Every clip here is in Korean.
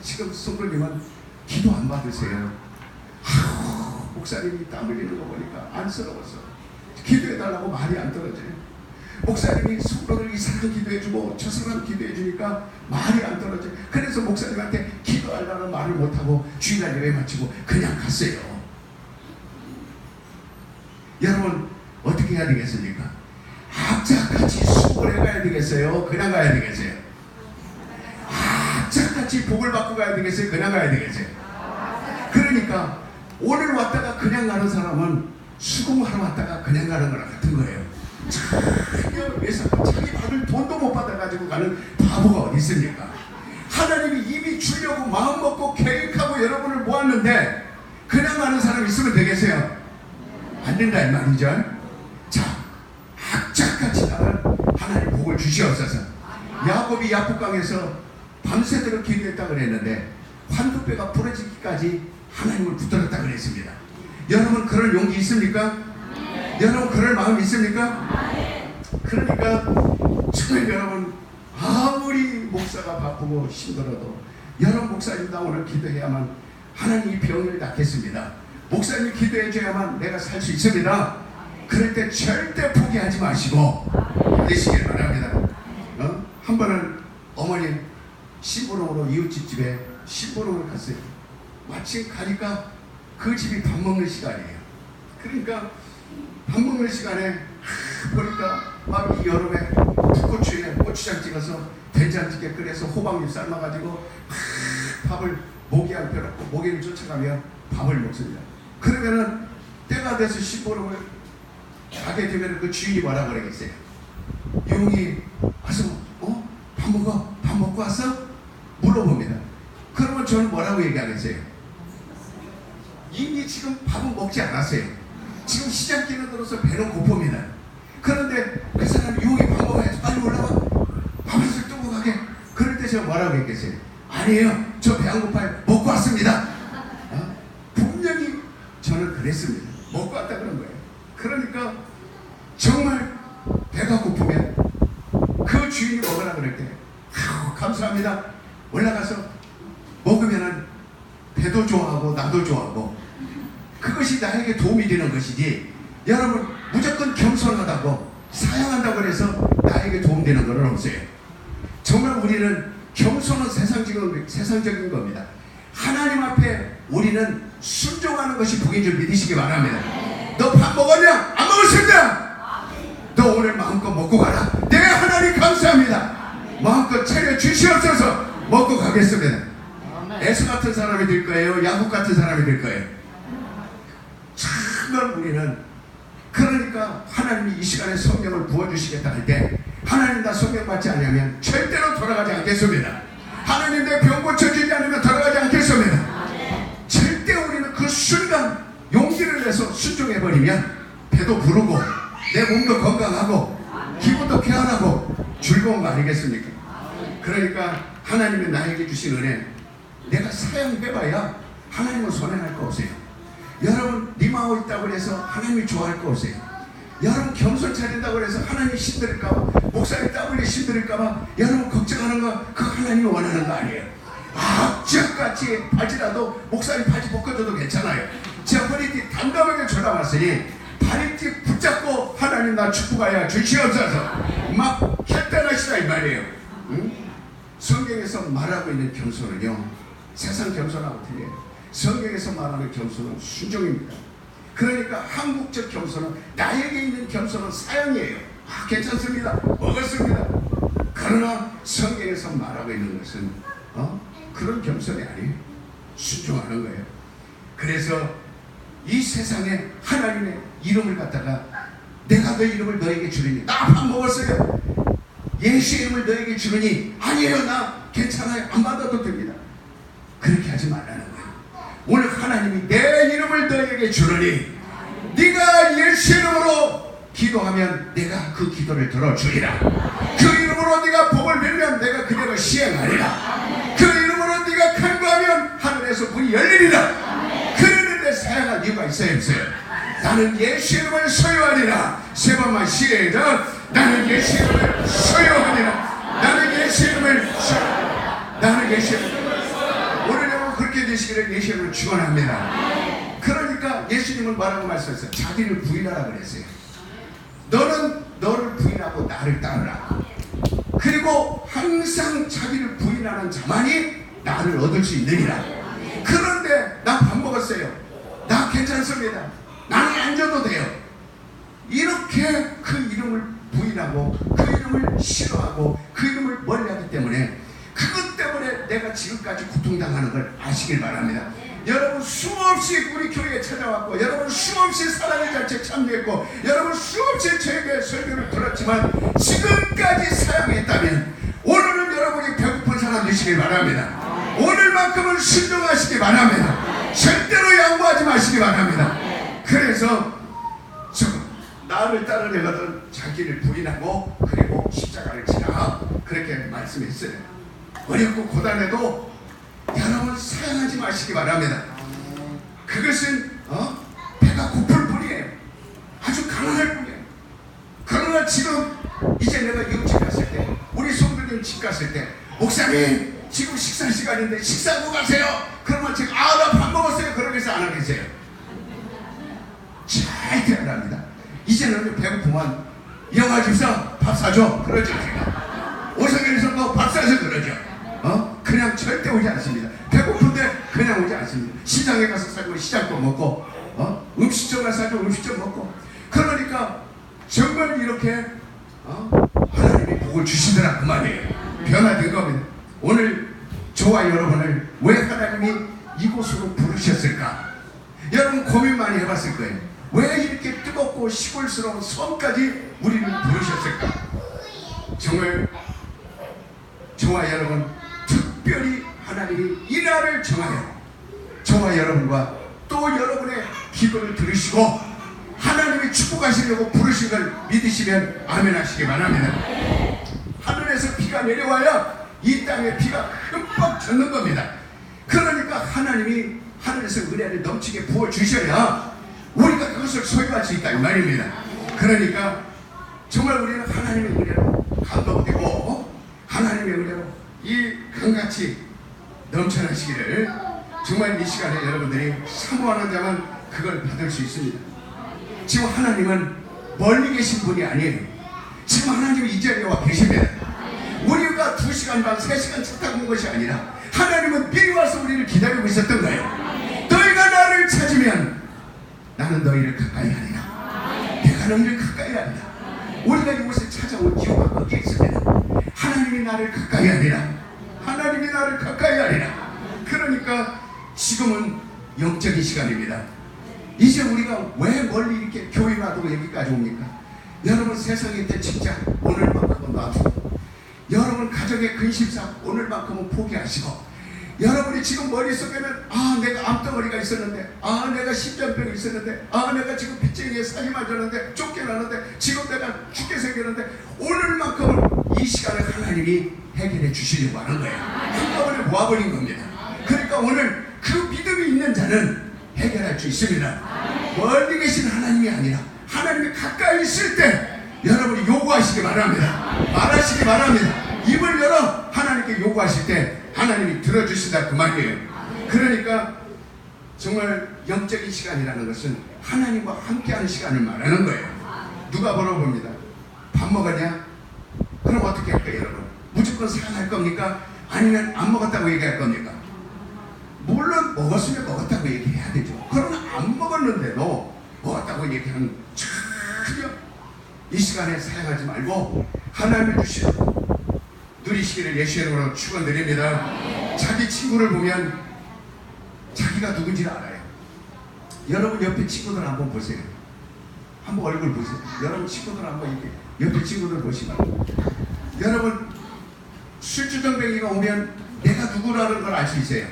지금 성도님은 기도 안 받으세요. 목사님이 땀 흘리는 거 보니까 안쓰러워서 기도해달라고 말이 안 떨어져요. 목사님이 성도를 이 사람 기도해주고 저 사람 기도해주니까 말이 안 떨어져요. 그래서 목사님한테 기도하려는 말을 못하고 주일날 예배 마치고 그냥 갔어요. 여러분 어떻게 해야 되겠습니까? 악자같이 수고를 해가야 되겠어요? 그냥 가야 되겠어요? 악자같이 복을 받고 가야 되겠어요? 그냥 가야 되겠어요? 그러니까 오늘 왔다가 그냥 가는 사람은 수공하러 왔다가 그냥 가는 거랑 같은 거예요. 자기 받을 돈도 못 받아가지고 가는 바보가 어디 있습니까? 하나님이 이미 주려고 마음 먹고 계획하고 여러분을 모았는데 그냥 가는 사람 있으면 되겠어요? 안 된다 이 말이죠. 자, 악자같이 나를 하나님 복을 주시옵소서. 야곱이 야복강에서 밤새도록 기도했다 그랬는데 환도뼈가 부러지기까지 하나님을 붙들었다 그랬습니다. 여러분 그럴 용기 있습니까? 여러분 그럴 마음 있습니까? 그러니까 정말 여러분 아무리 목사가 바쁘고 힘들어도 여러분 목사님과 오늘 기도해야만 하나님이 병을 낫겠습니다. 목사님 기도해줘야만 내가 살 수 있습니다. 그럴 때 절대 포기하지 마시고 되시길 바랍니다. 한 번은 어머니 신부름으로 이웃집 집에 신부름을 갔어요. 마침 가니까 그 집이 밥 먹는 시간이에요. 그러니까 밥 먹는 시간에 보니까 막 이 여름에 풋고추에 고추장 찍어서 된장찌개 끓여서 호박잎 삶아가지고 밥을 모기한테 펴놓고 모기를 쫓아가며 밥을 먹습니다. 그러면은 때가 돼서 신부름을 가게 되면 그 주인이 뭐라 그러겠어요? 용이 와서 밥 먹어? 밥 먹고 왔어? 물어봅니다. 그러면 저는 뭐라고 얘기하겠어요? 이미 지금 밥은 먹지 않았어요. 지금 시장길에 들어서 배는 고픕니다. 그런데 그 사람이 용이 밥 먹어야지 빨리 올라와 밥을 뜨고 가게. 그럴 때 제가 뭐라고 했겠어요? 아니에요, 저 배 안 고파요, 먹고 왔습니다. 분명히 저는 그랬습니다. 먹고 왔다 그런 거예요. 그러니까 정말 배가 고프면 그 주인이 먹으라 그럴 때 감사합니다 올라가서 먹으면은 배도 좋아하고 나도 좋아하고 그것이 나에게 도움이 되는 것이지, 여러분 무조건 겸손하다고 사양한다고 해서 나에게 도움되는 건 없어요. 정말 우리는 겸손은 세상적인 겁니다. 하나님 앞에 우리는 순종하는 것이 복인 줄 믿으시기 바랍니다. 너 밥 먹었냐? 안 먹었습니다. 너 오늘 마음껏 먹고 가라. 네 하나님 감사합니다. 마음껏 차려 주시옵소서. 먹고 가겠습니다. 에서 같은 사람이 될 거예요? 야곱 같은 사람이 될 거예요? 정말 우리는 그러니까 하나님이 이 시간에 성령을 부어주시겠다 할 때 하나님 나 성령 받지 않으면 절대로 돌아가지 않겠습니다. 하나님 내 병 고쳐주지 않으면 돌아가지 않겠습니다. 절대 우리는 그 순간 용기를 내서 순종해버리면 배도 부르고 내 몸도 건강하고 기분도 쾌활하고 즐거운 거 아니겠습니까? 그러니까 하나님이 나에게 주신 은혜 내가 사용해봐야 하나님은 손해날 거 없어요. 여러분 니마오 있다고 해서 하나님이 좋아할 거 없어요. 여러분 겸손 차린다고 해서 하나님이 힘들까봐, 목사님 땀 흘리 힘들까봐 여러분 걱정하는 거 그거 하나님이 원하는 거 아니에요. 악착같이 바지라도 목사님 바지 벗겨줘도 괜찮아요. 제 허리띠 단단하게 졸라왔으니 다리띠 붙잡고 하나님 나 축복하여 주시옵소서 막 결단하시다 이 말이에요. 응? 성경에서 말하고 있는 겸손은요 세상 겸손하고 틀려요. 성경에서 말하는 겸손은 순종입니다. 그러니까 한국적 겸손은 나에게 있는 겸손은 사형이에요. 괜찮습니다, 먹었습니다. 그러나 성경에서 말하고 있는 것은 그런 겸손이 아니에요. 순종하는 거예요. 그래서 이 세상에 하나님의 이름을 갖다가 내가 너 이름을 너에게 주느니 나 밥 먹었어요. 예수의 이름을 너에게 주느니 아니에요 나 괜찮아요 안 받아도 됩니다. 그렇게 하지 말라는 거예요. 오늘 하나님이 내 이름을 너에게 주느니 네가 예수 이름으로 기도하면 내가 그 기도를 들어주리라. 그 이름으로 네가 복을 빌면 내가 그대로 시행하리라. 그 이름으로 네가 간구하면 하늘에서 문이 열리리라. 그러는데 사양할 이유가 있어요 없어요? 나는 예수 이름을 소유하리라. 세 번만 시작. 나는 예수 이름을 소유하리라. 나는 예수 이름을 소유하리라. 나는 예수 이름을 그렇게 되시기를 예수님을 축원합니다. 그러니까 예수님은 뭐라고 말씀하셨어요? 자기를 부인하라 그랬어요. 너는 너를 부인하고 나를 따르라. 그리고 항상 자기를 부인하는 자만이 나를 얻을 수 있느니라. 그런데 나 밥 먹었어요. 나 괜찮습니다. 나는 안 줘도 돼요. 이렇게 그 이름을 부인하고 그 이름을 싫어하고 그 이름을 멀리하기 때문에 그것 때문에 내가 지금까지 고통당하는 걸 아시길 바랍니다. 여러분 수없이 우리 교회에 찾아왔고 여러분 수없이 사랑의 잔치에 참여했고 여러분 수없이 저에게 설교를 들었지만 지금까지 사양했다면 오늘은 여러분이 배고픈 사람 되시길 바랍니다. 오늘만큼은 순종하시기 바랍니다. 절대로 양보하지 마시기 바랍니다. 그래서 나를 따르려거든 자기를 부인하고 그리고 십자가를 지라 그렇게 말씀했어요. 어렵고 고단해도 여러분 사양하지 마시기 바랍니다. 그것은 배가 고플 뿐이에요. 아주 가난할 뿐이에요. 그러나 지금 이제 내가 이웃집 갔을 때 우리 성도님 집 갔을 때 목사님 지금 식사 시간인데 식사하고 가세요. 그러면 제가 나 밥 먹었어요. 그러면서 안 하겠어요. 절대 안 합니다. 이제는 배고프면 영화 집사 밥 사줘 그러죠. 제가 오성현에서 너 밥 사줘 그러죠. 그냥 절대 오지 않습니다. 배고픈데 그냥 오지 않습니다. 시장에 가서 사고 시장도 먹고 음식점 가서 사고 음식점 먹고 그러니까 정말 이렇게 하나님이 복을 주시더라 그 말이에요. 변화된 겁니다. 오늘 저와 여러분을 왜 하나님이 이곳으로 부르셨을까? 여러분 고민 많이 해봤을 거예요. 왜 이렇게 뜨겁고 시골스러운 섬까지 우리를 부르셨을까? 정말 저와 여러분 특별히 하나님이 이 날을 정하여 저와 여러분과 또 여러분의 기도를 들으시고 하나님이 축복하시려고 부르신 걸 믿으시면 아멘 하시기 바랍니다. 하늘에서 비가 내려와야 이 땅에 비가 흠뻑 젖는 겁니다. 그러니까 하나님이 하늘에서 은혜를 넘치게 부어주셔야 우리가 그것을 소유할 수 있다 이 말입니다. 그러니까 정말 우리는 하나님의 은혜로 감동되고 하나님의 은혜로 이 강같이 넘쳐나시기를 정말 이 시간에 여러분들이 사모하는 자만 그걸 받을 수 있습니다. 지금 하나님은 멀리 계신 분이 아니에요. 지금 하나님이 이 자리에 와 계십니다. 우리가 2시간 반 3시간 차 타고 온 것이 아니라 하나님은 미리 와서 우리를 기다리고 있었던 거예요. 너희가 나를 찾으면 나는 너희를 가까이 하리라. 내가 너희를 가까이 하리라. 우리가 이곳에 찾아온 이유가 거기에 있습니다. 하나님이 나를 가까이 하리라. 하나님이 나를 가까이 하리라. 그러니까 지금은 영적인 시간입니다. 이제 우리가 왜 멀리 이렇게 교회 놔두고 여기까지 옵니까? 여러분 세상에 있던 직장 오늘만큼은 놔두고 여러분 가정의 근심사 오늘만큼은 포기하시고 여러분이 지금 머릿속에는 내가 암덩어리가 있었는데 내가 심장병이 있었는데 내가 지금 빚쟁이에 살이 맞았는데 쫓겨나는데 지금 내가 죽게 생겼는데 오늘만큼은 이 시간에 하나님이 해결해 주시려고 하는 거예요. 한꺼번에 모아버린 겁니다. 그러니까 오늘 그 믿음이 있는 자는 해결할 수 있습니다. 멀리 계신 하나님이 아니라 하나님이 가까이 있을 때 여러분이 요구하시기 바랍니다. 말하시기 바랍니다. 입을 열어 하나님께 요구하실 때 하나님이 들어주신다 그 말이에요. 그러니까 정말 영적인 시간이라는 것은 하나님과 함께하는 시간을 말하는 거예요. 누가 물어봅니다. 밥 먹었냐? 그럼 어떻게 할까요 여러분? 무조건 사랑할 겁니까? 아니면 안 먹었다고 얘기할 겁니까? 물론 먹었으면 먹었다고 얘기해야 되죠. 그러나 안 먹었는데도 먹었다고 얘기하는 전혀 이 시간에 사용하지 말고 하나님이 주신 누리시기를 예수의 이름으로 축원드립니다. 자기 친구를 보면 자기가 누군지를 알아요. 여러분 옆에 친구들 한번 보세요. 한번 얼굴 보세요. 여러분 친구들 한번 이렇게 옆에 친구들 보시면 여러분 술주정뱅이가 오면 내가 누구라는 걸 알 수 있어요.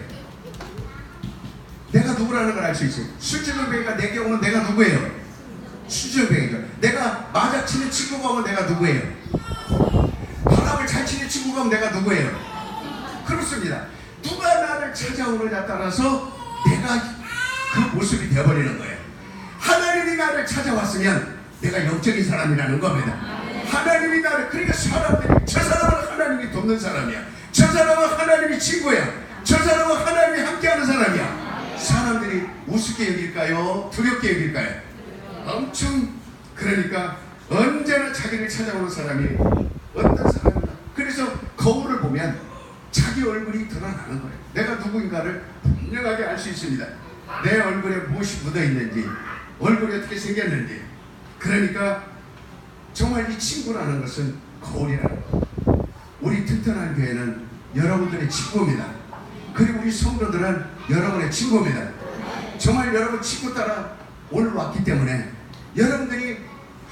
내가 누구라는 걸 알 수 있어요. 술주정뱅이가 내게 오면 내가 누구예요? 술주정뱅이가. 내가 마자치는 친구가 오면 내가 누구예요? 바람을 잘 치는 친구가 오면 내가 누구예요? 그렇습니다. 누가 나를 찾아오느냐에 따라서 내가 그 모습이 되어버리는 거예요. 하나님이 나를 찾아왔으면 내가 영적인 사람이라는 겁니다. 하나님이 나를, 그러니까 사람들이 저 사람은 하나님이 돕는 사람이야. 저 사람은 하나님이 친구야. 저 사람은 하나님이 함께하는 사람들이 우습게 여길까요? 두렵게 여길까요? 엄청. 그러니까 언제나 자기를 찾아오는 사람이 어떤 사람이다. 그래서 거울을 보면 자기 얼굴이 드러나는 거예요. 내가 누구인가를 분명하게 알 수 있습니다. 내 얼굴에 무엇이 묻어있는지, 얼굴이 어떻게 생겼는지. 그러니까 정말 이 친구라는 것은 거울이라는 거. 우리 튼튼한 교회는 여러분들의 친구입니다. 그리고 우리 성도들은 여러분의 친구입니다. 정말 여러분 친구 따라 오늘 왔기 때문에 여러분들이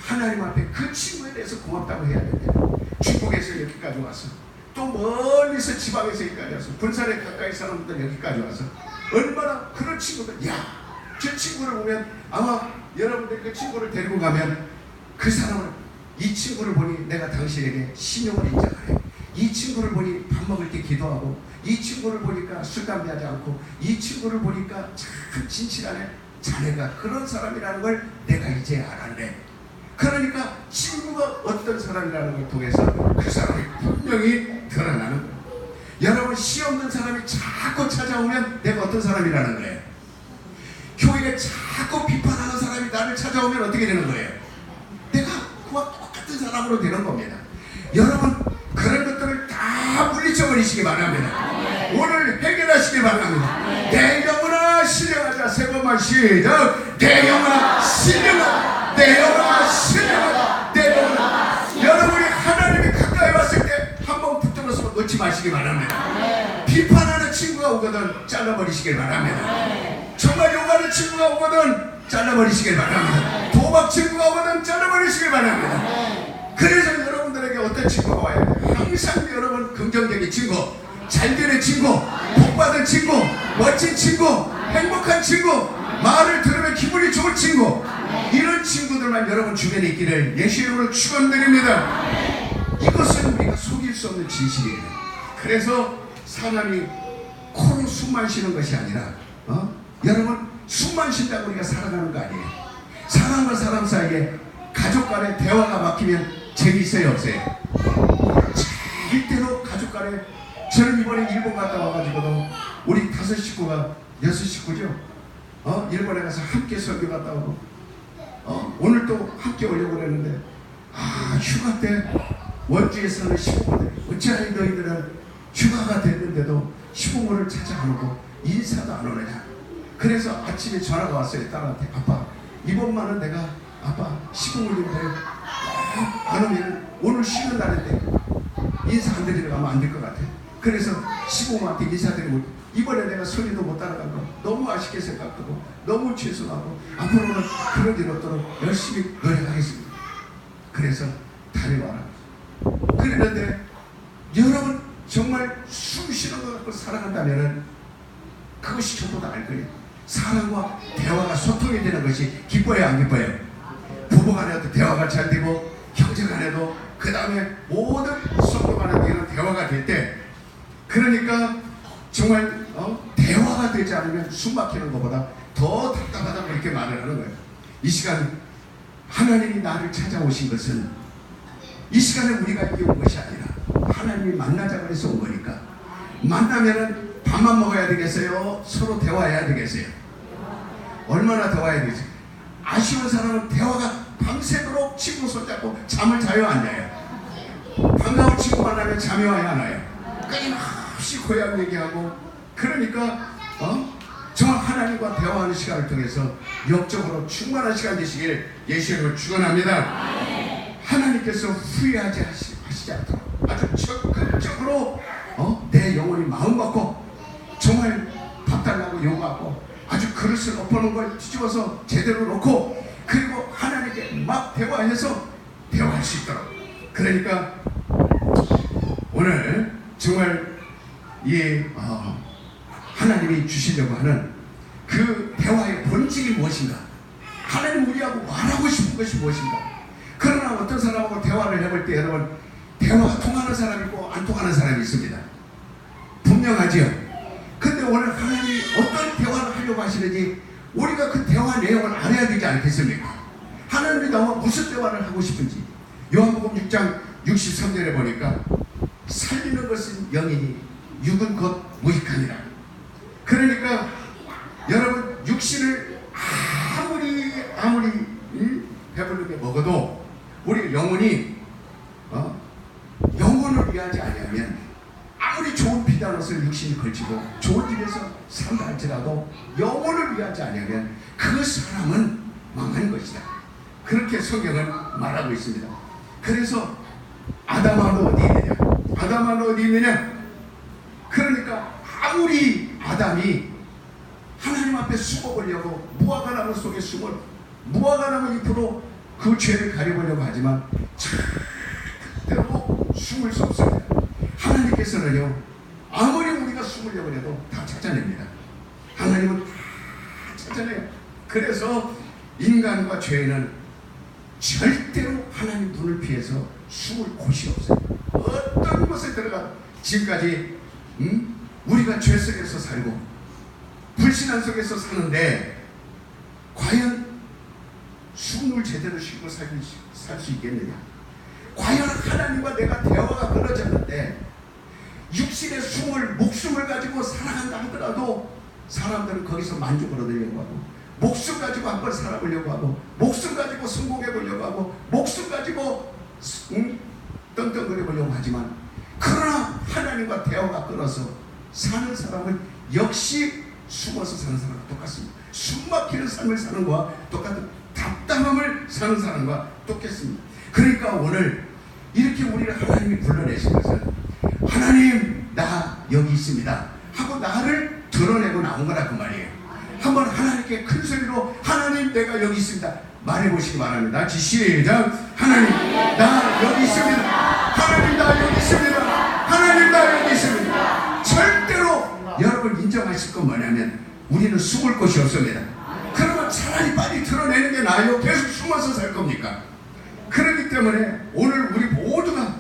하나님 앞에 그 친구에 대해서 고맙다고 해야 됩니다. 중국에서 여기까지 와서, 또 멀리서 지방에서 여기까지 와서, 군산에 가까이 사람들 여기까지 와서 얼마나 그런 친구들, 야, 저 친구를 보면 아마 여러분들이 그 친구를 데리고 가면 그 사람을, 이 친구를 보니 내가 당신에게 신용을 인정하네. 이 친구를 보니 밥 먹을 때 기도하고, 이 친구를 보니까 술 담배 하지 않고, 이 친구를 보니까 참 진실하네. 자네가 그런 사람이라는 걸 내가 이제 알았네. 그러니까 친구가 어떤 사람이라는 걸 통해서 그 사람이 분명히 드러나는 거예요. 여러분, 시 없는 사람이 자꾸 찾아오면 내가 어떤 사람이라는 거예요. 교회에 자꾸 비판하는 사람이 나를 찾아오면 어떻게 되는 거예요? 내가 그와 똑같은 사람으로 되는 겁니다. 여러분, 그런 것들을 다 물리쳐버리시기 바랍니다. 오늘 해결하시기 바랍니다. 내 영혼아 신령하자. 세 번만 시작. 내 영혼아 신령하자. 내 영혼아 신령하자. 내 영혼아. 여러분이 하나님이 가까이 왔을 때 한번 붙들어서 놓지 마시기 바랍니다. 비판하는 친구가 오거든 잘라버리시길 바랍니다. 정말 욕하는 친구가 오거든 잘라버리시길 바랍니다. 도박 친구가 오거든 잘라버리시길 바랍니다. 그래서 여러분들에게 어떤 친구가 와야 돼요? 항상 여러분 긍정적인 친구, 잘되는 친구, 복받은 친구, 멋진 친구, 행복한 친구, 말을 들으면 기분이 좋은 친구, 이런 친구들만 여러분 주변에 있기를 예수 이름으로 축원드립니다. 이것은 우리가 속일 수 없는 진실이에요. 그래서 사람이 코로 숨만 쉬는 것이 아니라 여러분, 숨만 쉰다고 우리가 살아가는 거 아니에요. 사람과 사람 사이에 가족 간의 대화가 막히면 재미있어요, 없어요? 절대로 가족 간에. 저는 이번에 일본 갔다 와가지고도 우리 5식구가 6식구죠. 일본에 가서 함께 설교 갔다 오고, 오늘 또 함께 오려고 그랬는데, 휴가 때 원주에 사는 식구들, 어찌하여 너희들은 휴가가 됐는데도 시부모를 찾아 안 오고 인사도 안 오느냐. 그래서 아침에 전화가 왔어요. 딸한테. 아빠, 이번만은 내가 아빠 시부모님들 안 오면 오늘 쉬는 날인데 인사 안 드리러 가면 안 될 것 같아. 그래서 시부모한테 인사드리고, 이번에 내가 소리도 못 따라간 거 너무 아쉽게 생각하고 너무 죄송하고 앞으로는 그런 일 없도록 열심히 노력하겠습니다. 그래서 다녀와라. 그랬는데 여러분, 정말 숨 쉬는 것 갖고 살아간다면은 그것이 전부 다 알 거예요. 사람과 대화가 소통이 되는 것이 기뻐요, 안 기뻐요? 부부 간에도 대화가 잘 되고, 형제 간에도, 그 다음에 모든 성도 간에도 이런 대화가 될 때, 그러니까 정말 대화가 되지 않으면 숨 막히는 것보다 더 답답하다고 이렇게 말을 하는 거예요. 이 시간 하나님이 나를 찾아오신 것은 이 시간에 우리가 이게 온 것이 아니라 하나님이 만나자고 해서 온 거니까. 만나면은 밥만 먹어야 되겠어요? 서로 대화해야 되겠어요? 얼마나 대화해야 되겠어요? 아쉬운 사람은 대화가 밤새도록 친구 손잡고 잠을 자요, 안 자요? 반가운 친구 만나면 잠이 와요, 안 와요? 끊임없이 고향 얘기하고. 그러니까 정말 하나님과 대화하는 시간을 통해서 영적으로 충만한 시간 되시길 예수 이름으로 축원합니다. 하나님께서 후회하지 하시지 않도록 아주 적극적으로 내 영혼이 마음 먹고, 정말 밥 달라고 요구하고, 아주 그릇을 엎어놓은 걸 뒤집어서 제대로 놓고, 그리고 하나님께 막 대화해서 대화할 수 있도록. 그러니까 오늘 정말 이 하나님이 주시려고 하는 그 대화의 본질이 무엇인가? 하나님 우리하고 말하고 싶은 것이 무엇인가? 그러나 어떤 사람하고 대화를 해볼 때 여러분, 대화가 통하는 사람이 있고 안 통하는 사람이 있습니다. 분명하지요? 근데 오늘 하나님이 어떤 대화를 하려고 하시는지 우리가 그 대화 내용을 알아야 되지 않겠습니까? 하나님이 나와 무슨 대화를 하고 싶은지. 요한복음 6장 63절에 보니까 살리는 것은 영이니 육은 곧 무익하니라. 그러니까 여러분, 것을 육신이 걸치고 좋은 집에서 산다 할지라도 영혼을 위하지 아니하면 그 사람은 망한 것이다. 그렇게 성경은 말하고 있습니다. 그래서 아담아는 어디 있느냐? 아담아는 어디 있느냐? 그러니까 아무리 아담이 하나님 앞에 숨어보려고 무화과나무 속에 숨을 무화과나무 잎으로 그 죄를 가려보려고 하지만 절대로 숨을 수 없습니다. 하나님께서는요, 아무리 우리가 숨으려고 해도 다 찾아냅니다. 하나님은 다 찾아내요. 그래서 인간과 죄는 절대로 하나님 눈을 피해서 숨을 곳이 없어요. 어떤 곳에 들어가 지금까지 우리가 죄 속에서 살고 불신앙 속에서 사는데 과연 숨을 제대로 쉬고 살 수 있겠느냐? 과연 하나님과 내가 대화가 끊어졌는데 육신의 숨을 목숨을 가지고 살아간다 하더라도 사람들은 거기서 만족을 얻으려고 하고 목숨 가지고 한번 살아보려고 하고 목숨 가지고 성공해 보려고 하고 목숨 가지고 떵떵거려 보려고 하지만 그러나 하나님과 대화가 끊어서 사는 사람은 역시 숨어서 사는 사람과 똑같습니다. 숨 막히는 삶을 사는 것과 똑같은 답답함을 사는 사람과 똑같습니다. 그러니까 오늘 이렇게 우리를 하나님이 불러내신 것은 하나님 나 여기 있습니다 하고 나를 드러내고 나온 거라 그 말이에요. 한번 하나님께 큰 소리로 하나님 내가 여기 있습니다 말해보시기 바랍니다. 시작. 하나님 나 여기 있습니다. 하나님 나 여기 있습니다. 하나님 나 여기 있습니다. 절대로 여러분 인정하실 건 뭐냐면 우리는 숨을 곳이 없습니다. 그러면 차라리 빨리 드러내는 게 나아요? 계속 숨어서 살 겁니까? 그렇기 때문에 오늘 우리 모두가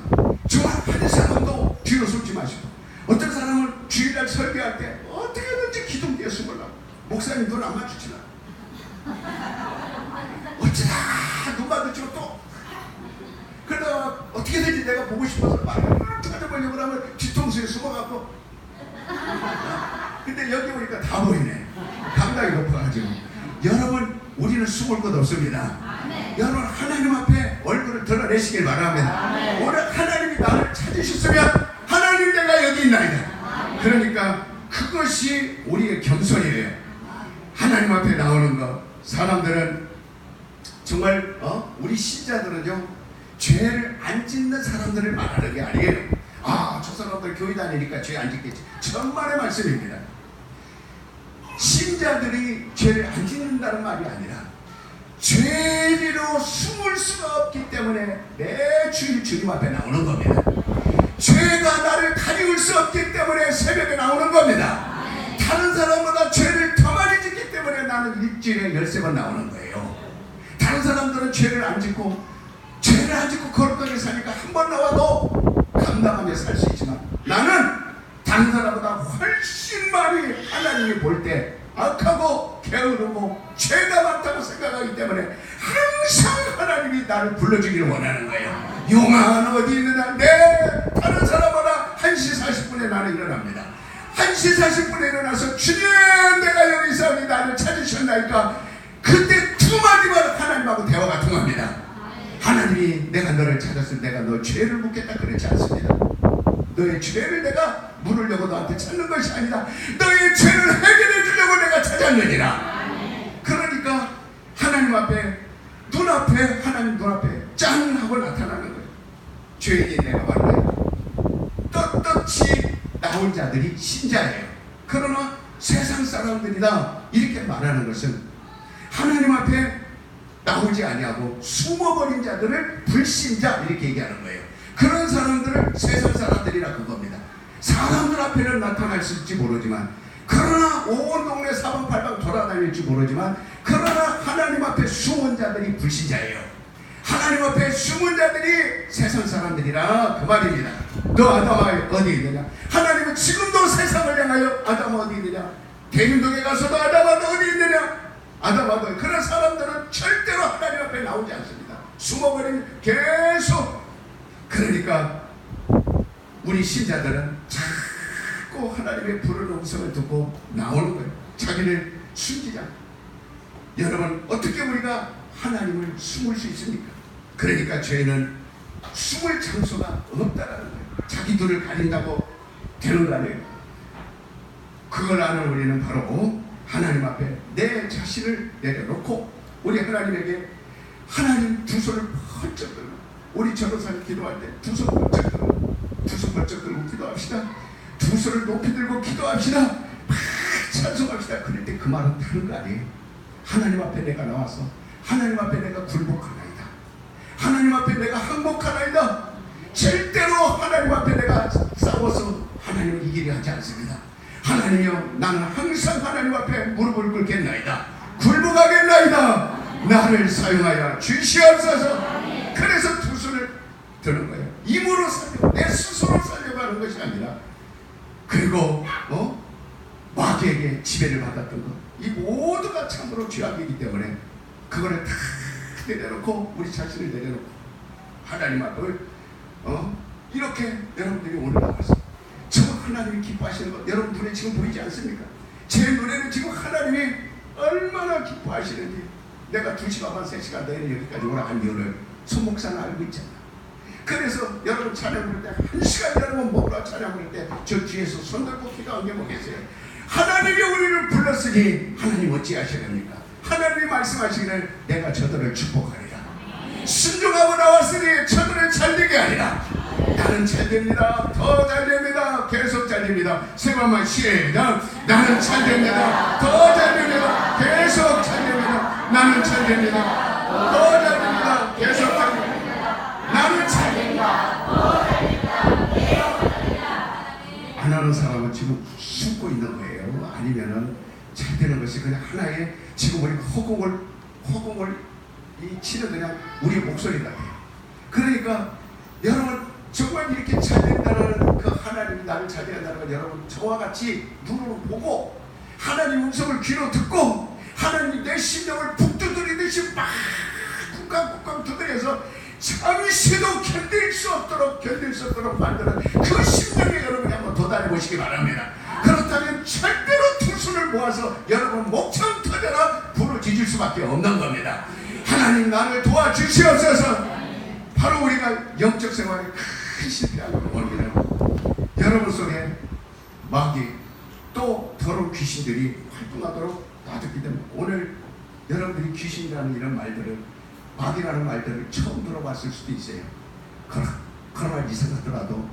정말 한 사람도 뒤로 숨지 마시고 어떤 사람은 주일날 설교할 때 어떻게든지 기둥 뒤에 숨으려고 목사님 눈 안 마주치나 어쩌다 눈 마주치고 또 그러다가 어떻게든지 내가 보고 싶어서 막 찾아보려고 하면 뒤통수에 숨어갖고 근데 여기 오니까 다 보이네. 감당이 높아가지고 여러분 우리는 숨을 곳 없습니다. 여러분 하나님 앞에 얼굴을 드러내시길 바랍니다. 오늘 하나님이 나를 찾으셨으면 하나님 내가 여기 있나이다. 그러니까 그것이 우리의 겸손이에요. 하나님 앞에 나오는 것. 사람들은 정말 우리 신자들은요 죄를 안 짓는 사람들을 말하는 게 아니에요. 저 사람들 교회 다니니까 죄 안 짓겠지. 천만의 말씀입니다. 신자들이 죄를 안 짓는다는 말이 아니라 죄로 숨을 수가 없기 때문에 매주일 주님 앞에 나오는 겁니다. 죄가 나를 가리울 수 없기 때문에 새벽에 나오는 겁니다. 다른 사람보다 죄를 더 많이 짓기 때문에 나는 일주일에 13번 나오는 거예요. 다른 사람들은 죄를 안 짓고 거룩하게 사니까 한 번 나와도 감당하며 살 수 있지만 나는 다른 사람보다 훨씬 많이 하나님이 볼 때 악하고 게으르고 죄가 많다고 생각하기 때문에 항상 하나님이 나를 불러주기를 원하는 거예요. 용한 어디 있느냐? 다른 사람보다 1시 40분에 나는 일어납니다. 1시 40분에 일어나서 주님 내가 여기 있사오니 나를 찾으셨나이까 그때 두 마디만 하나님하고 대화가 통합니다. 하나님이 내가 너를 찾았을 때 내가 너 죄를 묻겠다 그렇지 않습니다. 너의 죄를 내가 물으려고 너한테 찾는 것이 아니다. 너의 죄를 해결해 주려고 내가 찾았느니라. 그러니까 하나님 앞에 하나님 눈앞에 짠 하고 나타나는 거예요. 죄인이 내가 바로 떳떳이 나온 자들이 신자예요. 그러나 세상 사람들이다 이렇게 말하는 것은 하나님 앞에 나오지 아니하고 숨어버린 자들을 불신자 이렇게 얘기하는 거예요. 그런 사람들을 세상 사람들이라 그겁니다. 사람들 앞에는 나타날지 모르지만 그러나 온 동네 사방팔방 돌아다닐지 모르지만 그러나 하나님 앞에 숨은 자들이 불신자예요. 하나님 앞에 숨은 자들이 세상 사람들이라 그 말입니다. 너 아담아 어디 있느냐? 하나님은 지금도 세상을 향하여 아담아 어디 있느냐? 대림동에 가서도 아담아 너 어디 있느냐? 아담아 너 그런 사람들은 절대로 하나님 앞에 나오지 않습니다. 숨어버리면 계속 그러니까 우리 신자들은 자꾸 하나님의 부르는 음성을 듣고 나오는 거예요. 자기를 숨기자. 여러분 어떻게 우리가 하나님을 숨을 수 있습니까? 그러니까 죄는 숨을 장소가 없다라는 거예요. 자기 눈을 가린다고 되는 거 아니에요. 그걸 아는 우리는 바로 하나님 앞에 내 자신을 내려놓고 우리 하나님에게 하나님 두 손을 번쩍 들고 우리 전도사님 기도할 때 두 손 번쩍 들고 두 손 번쩍 들고 기도합시다. 두 손을 높이 들고 기도합시다. 막 찬송합시다. 그럴 때 그 말은 다른 거 아니에요. 하나님 앞에 내가 나와서 하나님 앞에 내가 굴복하나이다. 하나님 앞에 내가 항복하나이다. 절대로 하나님 앞에 내가 싸워서 하나님을 이기려 하지 않습니다. 하나님이여 나는 항상 하나님 앞에 무릎을 꿇겠나이다. 굴복하겠나이다. 나를 사용하여 주시옵소서. 그래서 두 손을 드는 거예요. 힘으로 살려 내 스스로 살려가는 것이 아니라 그리고 마귀에게 지배를 받았던 것 이 모두가 참으로 죄악이기 때문에 그거를 다 내려놓고 우리 자신을 내려놓고 하나님 앞을 이렇게 여러분들이 오늘 나와서 저 하나님이 기뻐하시는 것 여러분 눈에 지금 보이지 않습니까? 제 눈에는 지금 하나님이 얼마나 기뻐하시는지 내가 2시간 반 3시간 너희는 여기까지 오라 한 이유를 손목사는 알고 있잖아. 그래서 여러분 찬양 부를 때 1시간 여러분 뭐라 찬양 부를 때 저 뒤에서 손 들고 기도한 게 뭐겠어요? 하나님이 우리를 불렀으니 하나님 어찌하시렵니까? 하나님이 말씀하시기를 내가 저들을 축복하리라. 순종하고 나왔으니 저들은 잘되게 하리라. 나는 잘됩니다. 더 잘됩니다. 계속 잘됩니다. 세 번만 시작. 나는 잘됩니다. 더 잘됩니다. 계속 잘됩니다. 나는 잘됩니다. 더 잘됩니다. 계속 잘됩니다. 나는 잘됩니다. 더 잘됩니다. 계속 잘됩니다. 안 하는 사람은 지금 숨고 있는 거예요. 아니면은 잘 되는 것이 그냥 하나의 지금 우리 허공을 치는 그냥 우리의 목소리 같아요. 그러니까 여러분 정말 이렇게 잘 된다는 그 하나님이 나를 잘 된다는 걸 여러분 저와 같이 눈으로 보고 하나님 음성을 귀로 듣고 하나님이 내 심령을 북 두드리듯이 막 쿵쾅쿵쾅 두드려서 잠시도 견딜 수 없도록 만드는 그 심령에 여러분이 한번 도달해 보시기 바랍니다. 그렇다면 절대로 두 손을 모아서 여러분 목청 터져라 부르짖을 수밖에 없는 겁니다. 하나님 나를 도와주시옵소서. 바로 우리가 영적 생활에 큰 실패하는 원인은 여러분 속에 마귀 또 더러운 귀신들이 활동하도록 놔뒀기 때문에 오늘 여러분들이 귀신이라는 이런 말들을 마귀라는 말들을 처음 들어봤을 수도 있어요. 그러나 이상하더라도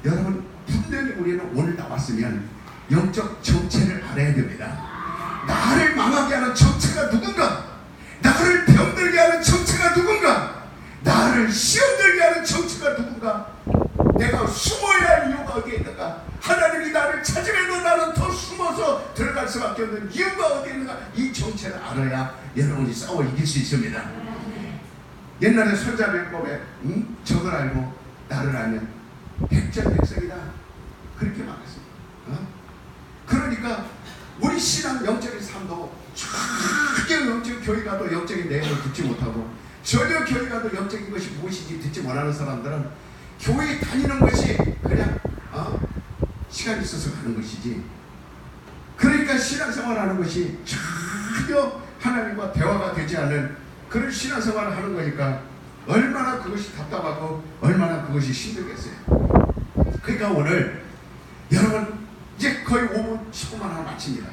여러분 분명히 우리는 오늘 나왔으면 영적 정체를 알아야 됩니다. 나를 망하게 하는 정체가 누군가? 나를 병들게 하는 정체가 누군가? 나를 시험들게 하는 정체가 누군가? 내가 숨어야 할 이유가 어디에 있는가? 하나님이 나를 찾으면 나는 더 숨어서 들어갈 수밖에 없는 이유가 어디에 있는가? 이 정체를 알아야 여러분이 싸워 이길 수 있습니다. 옛날에 손자병법에 저걸 알고 나를 알면 백전백승이다 그렇게 말했습니다. 그러니까 우리 신앙 영적인 삶도 전혀 영적 교회 가도 영적인 내용을 듣지 못하고 전혀 교회 가도 영적인 것이 무엇인지 듣지 못하는 사람들은 교회 다니는 것이 그냥 시간이 있어서 가는 것이지 그러니까 신앙생활하는 것이 전혀 하나님과 대화가 되지 않는 그런 신앙생활을 하는 거니까 얼마나 그것이 답답하고 얼마나 그것이 힘들겠어요. 그러니까 오늘 여러분 이제 거의 5분 10분만 하면 마칩니다.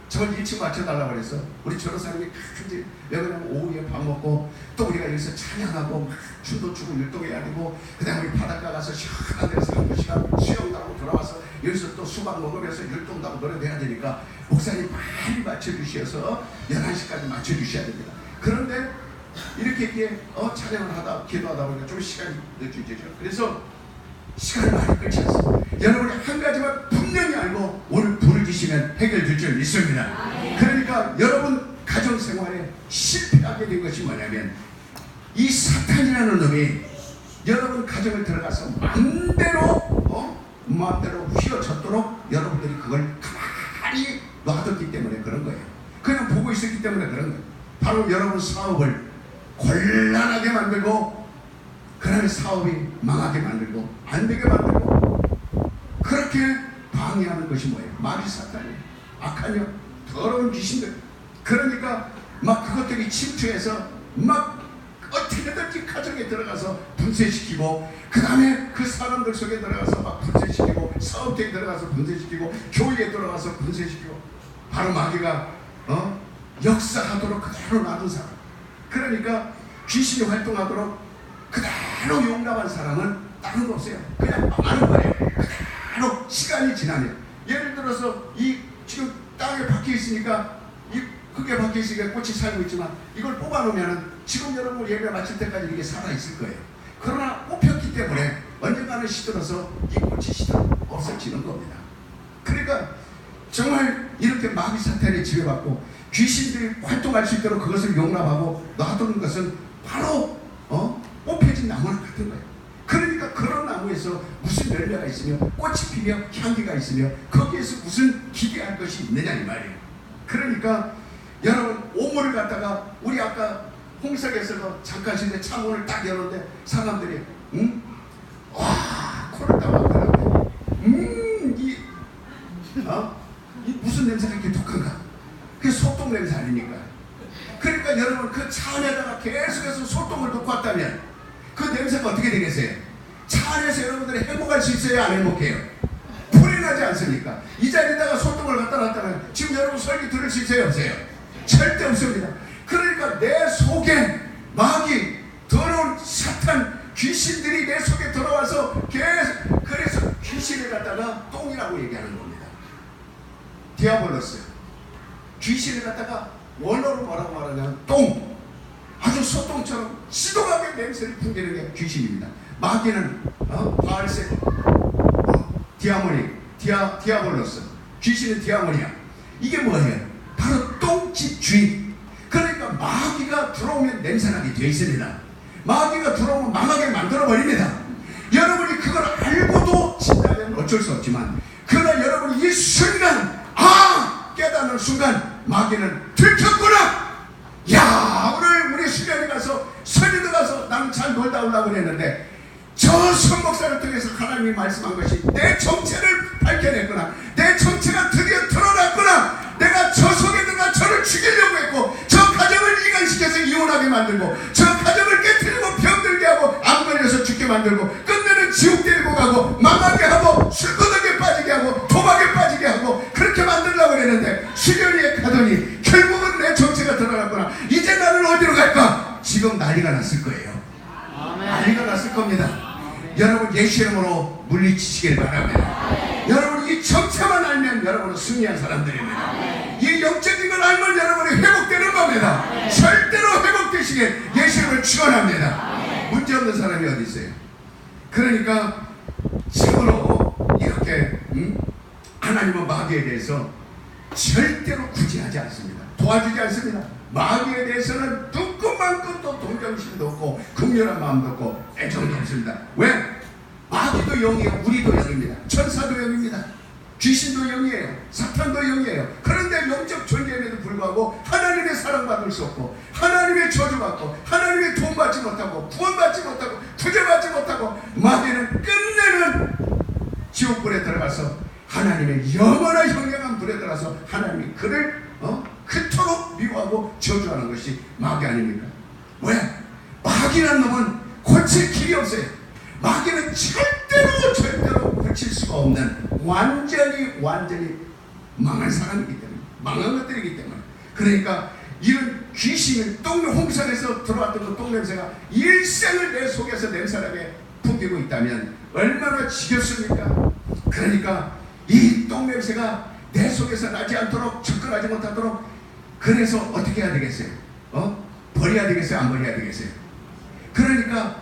저걸 일찍 맞춰달라고 그래서 우리 전도사님이 이제 여기는 오후에 밥 먹고 또 우리가 여기서 찬양하고 막 춤도 추고 율동해야 되고 그 다음에 우리 바닷가 가서 시원한 데서 1시간 수영도 하고 돌아와서 여기서 또 수박 먹으면서 율동도 하고 노래도 해야 되니까 목사님 빨리 맞춰주셔서 11시까지 맞춰주셔야 됩니다. 그런데 이렇게 찬양을 하다 기도하다 보니까 좀 시간이 늦어지죠. 그래서 시간을 많이 끌지 않습니다. 여러분이 한 가지만 분명히 알고 오늘 불을 지시면 해결될 줄 믿습니다. 그러니까 여러분 가정생활에 실패하게 된 것이 뭐냐면 이 사탄이라는 놈이 여러분 가정을 들어가서 마음대로 휘어졌도록 여러분들이 그걸 가만히 놔뒀기 때문에 그런 거예요. 그냥 보고 있었기 때문에 그런 거예요. 바로 여러분 사업을 곤란하게 만들고 그 다음에 사업이 망하게 만들고 안 되게 만들고 그렇게 방해하는 것이 뭐예요? 마귀 사탄이에요. 악한 영, 더러운 귀신들. 그러니까 막 그것들이 침투해서 막 어떻게든지 가정에 들어가서 분쇄시키고, 그 다음에 그 사람들 속에 들어가서 막 분쇄시키고, 사업계에 들어가서 분쇄시키고, 교회에 들어가서 분쇄시키고, 바로 마귀가 역사하도록 그대로 놔둔 사람. 그러니까 귀신이 활동하도록 그대로 용납한 사람은 다른 거 없어요. 그냥 망하는 거예요. 그대로 시간이 지나면, 예를 들어서 이 지금 땅에 박혀 있으니까, 이 흙에 박혀 있으니까 꽃이 살고 있지만, 이걸 뽑아놓으면은 지금 여러분 예배 마칠 때까지 이게 살아 있을 거예요. 그러나 뽑혔기 때문에 언젠가는 시들어서 이 꽃이 시들어 없어지는 겁니다. 그러니까 정말 이렇게 마귀 사탄에 지배받고 귀신들이 활동할 수 있도록 그것을 용납하고 놔두는 것은 바로 뽑혀진 나무나 같은 거예요. 그러니까 그런 나무에서 무슨 열매가 있으며 꽃이 피며 향기가 있으며 거기에서 무슨 기대할 것이 있느냐 이 말이에요. 그러니까 여러분, 오물을 갖다가 우리 아까 홍석에서 잠깐 쉬는데 창문을 딱 열었는데 사람들이 와 코를 딱 막더라고요. 이 무슨 냄새가 이렇게 독한가? 그게 소똥 냄새 아닙니까? 그러니까 여러분, 그 차 안에다가 계속해서 소똥을 넣고 왔다면 그 냄새가 어떻게 되겠어요? 차 안에서 여러분들이 행복할 수 있어요? 안 행복해요? 불이 나지 않습니까? 이 자리에다가 소똥을 갖다 놨다면 지금 여러분 설교 들을 수 있어요? 없어요? 절대 없습니다. 그러니까 내 속에 마귀, 더러운 사탄, 귀신들이 내 속에 들어와서 계속, 그래서 귀신을 갖다가 똥이라고 얘기하는 겁니다. 디아볼로스. 귀신을 갖다가 원어로 뭐라고 말하냐면 똥, 아주 소똥처럼 지독하게 냄새를 풍기는 게 귀신입니다. 마귀는 바알세, 디아볼로스. 귀신은 디아모니아. 이게 뭐예요? 바로 똥집 주인. 그러니까 마귀가 들어오면 냄새나게 되어 있습니다. 마귀가 들어오면 망하게 만들어버립니다. 여러분이 그걸 알고도 진다면 어쩔 수 없지만, 그러나 여러분이 이 순간 깨닫는 순간 마귀는 들켰구나. 야, 오늘 우리 수련회 가서 설교도 가서 나는 잘 놀다 오려고 그랬는데 저 선목사를 통해서 하나님이 말씀한 것이 내 정체를 밝혀냈구나. 내 정체가 드디어 드러났구나. 내가 저 속에 들어가 저를 죽이려고 했고, 저 가정을 이간시켜서 이혼하게 만들고, 저 가정을 깨뜨리고 병들게 하고 암 걸려서 죽게 만들고 끝내는 지옥 데리고 가고 망하게 하고 술고덕에 빠지게 하고 도박에 빠지게 하고 그렇게 만들려고 그랬는데 수련회에 가더니 결국은 내 정체가 드러났구나. 이제 나는 어디로 갈까? 지금 난리가 났을 거예요. 난리가 났을 겁니다. 여러분, 예수 이름으로 물리치시길 바랍니다. 여러분, 이 정체만 알면 여러분은 승리한 사람들입니다. 이 영적인 걸 알면 여러분이 회복되는 겁니다. 절대로 회복되시길 예수 이름을 축원합니다. 문제없는 사람이 어디 있어요? 그러니까 참으로 이렇게 하나님은 마귀에 대해서 절대로 구제하지 않습니다. 도와주지 않습니다. 마귀에 대해서는 눈끝만큼도 동정심도 없고 긍휼한 마음도 없고 애정도 없습니다. 왜? 마귀도 영이에요. 우리도 영입니다. 천사도 영입니다. 귀신도 영이에요. 사탄도 영이에요. 그런데 영적 존재임에도 불구하고 하나님의 사랑받을 수 없고 하나님의 저주받고 하나님의 도움받지 못하고 구원받지 못하고 구제받지 못하고 마귀는 끝내는 지옥불에 들어가서 하나님의 영원한 형량한 불에 들어가서 하나님이 그를 그토록 미워하고 저주하는 것이 마귀 아닙니까? 왜? 마귀라는 놈은 고칠 길이 없어요. 마귀는 절대로 고칠 수가 없는 완전히 망한 사람이기 때문에, 망한 것들이기 때문에. 그러니까 이런 귀신을 홍성에서 들어왔던 그 똥냄새가 일생을 내 속에서 냄새나게 풍기고 있다면 얼마나 지겹습니까? 그러니까 이 똥냄새가 내 속에서 나지 않도록, 접근하지 못하도록, 그래서 어떻게 해야 되겠어요? 버려야 되겠어요? 안 버려야 되겠어요? 그러니까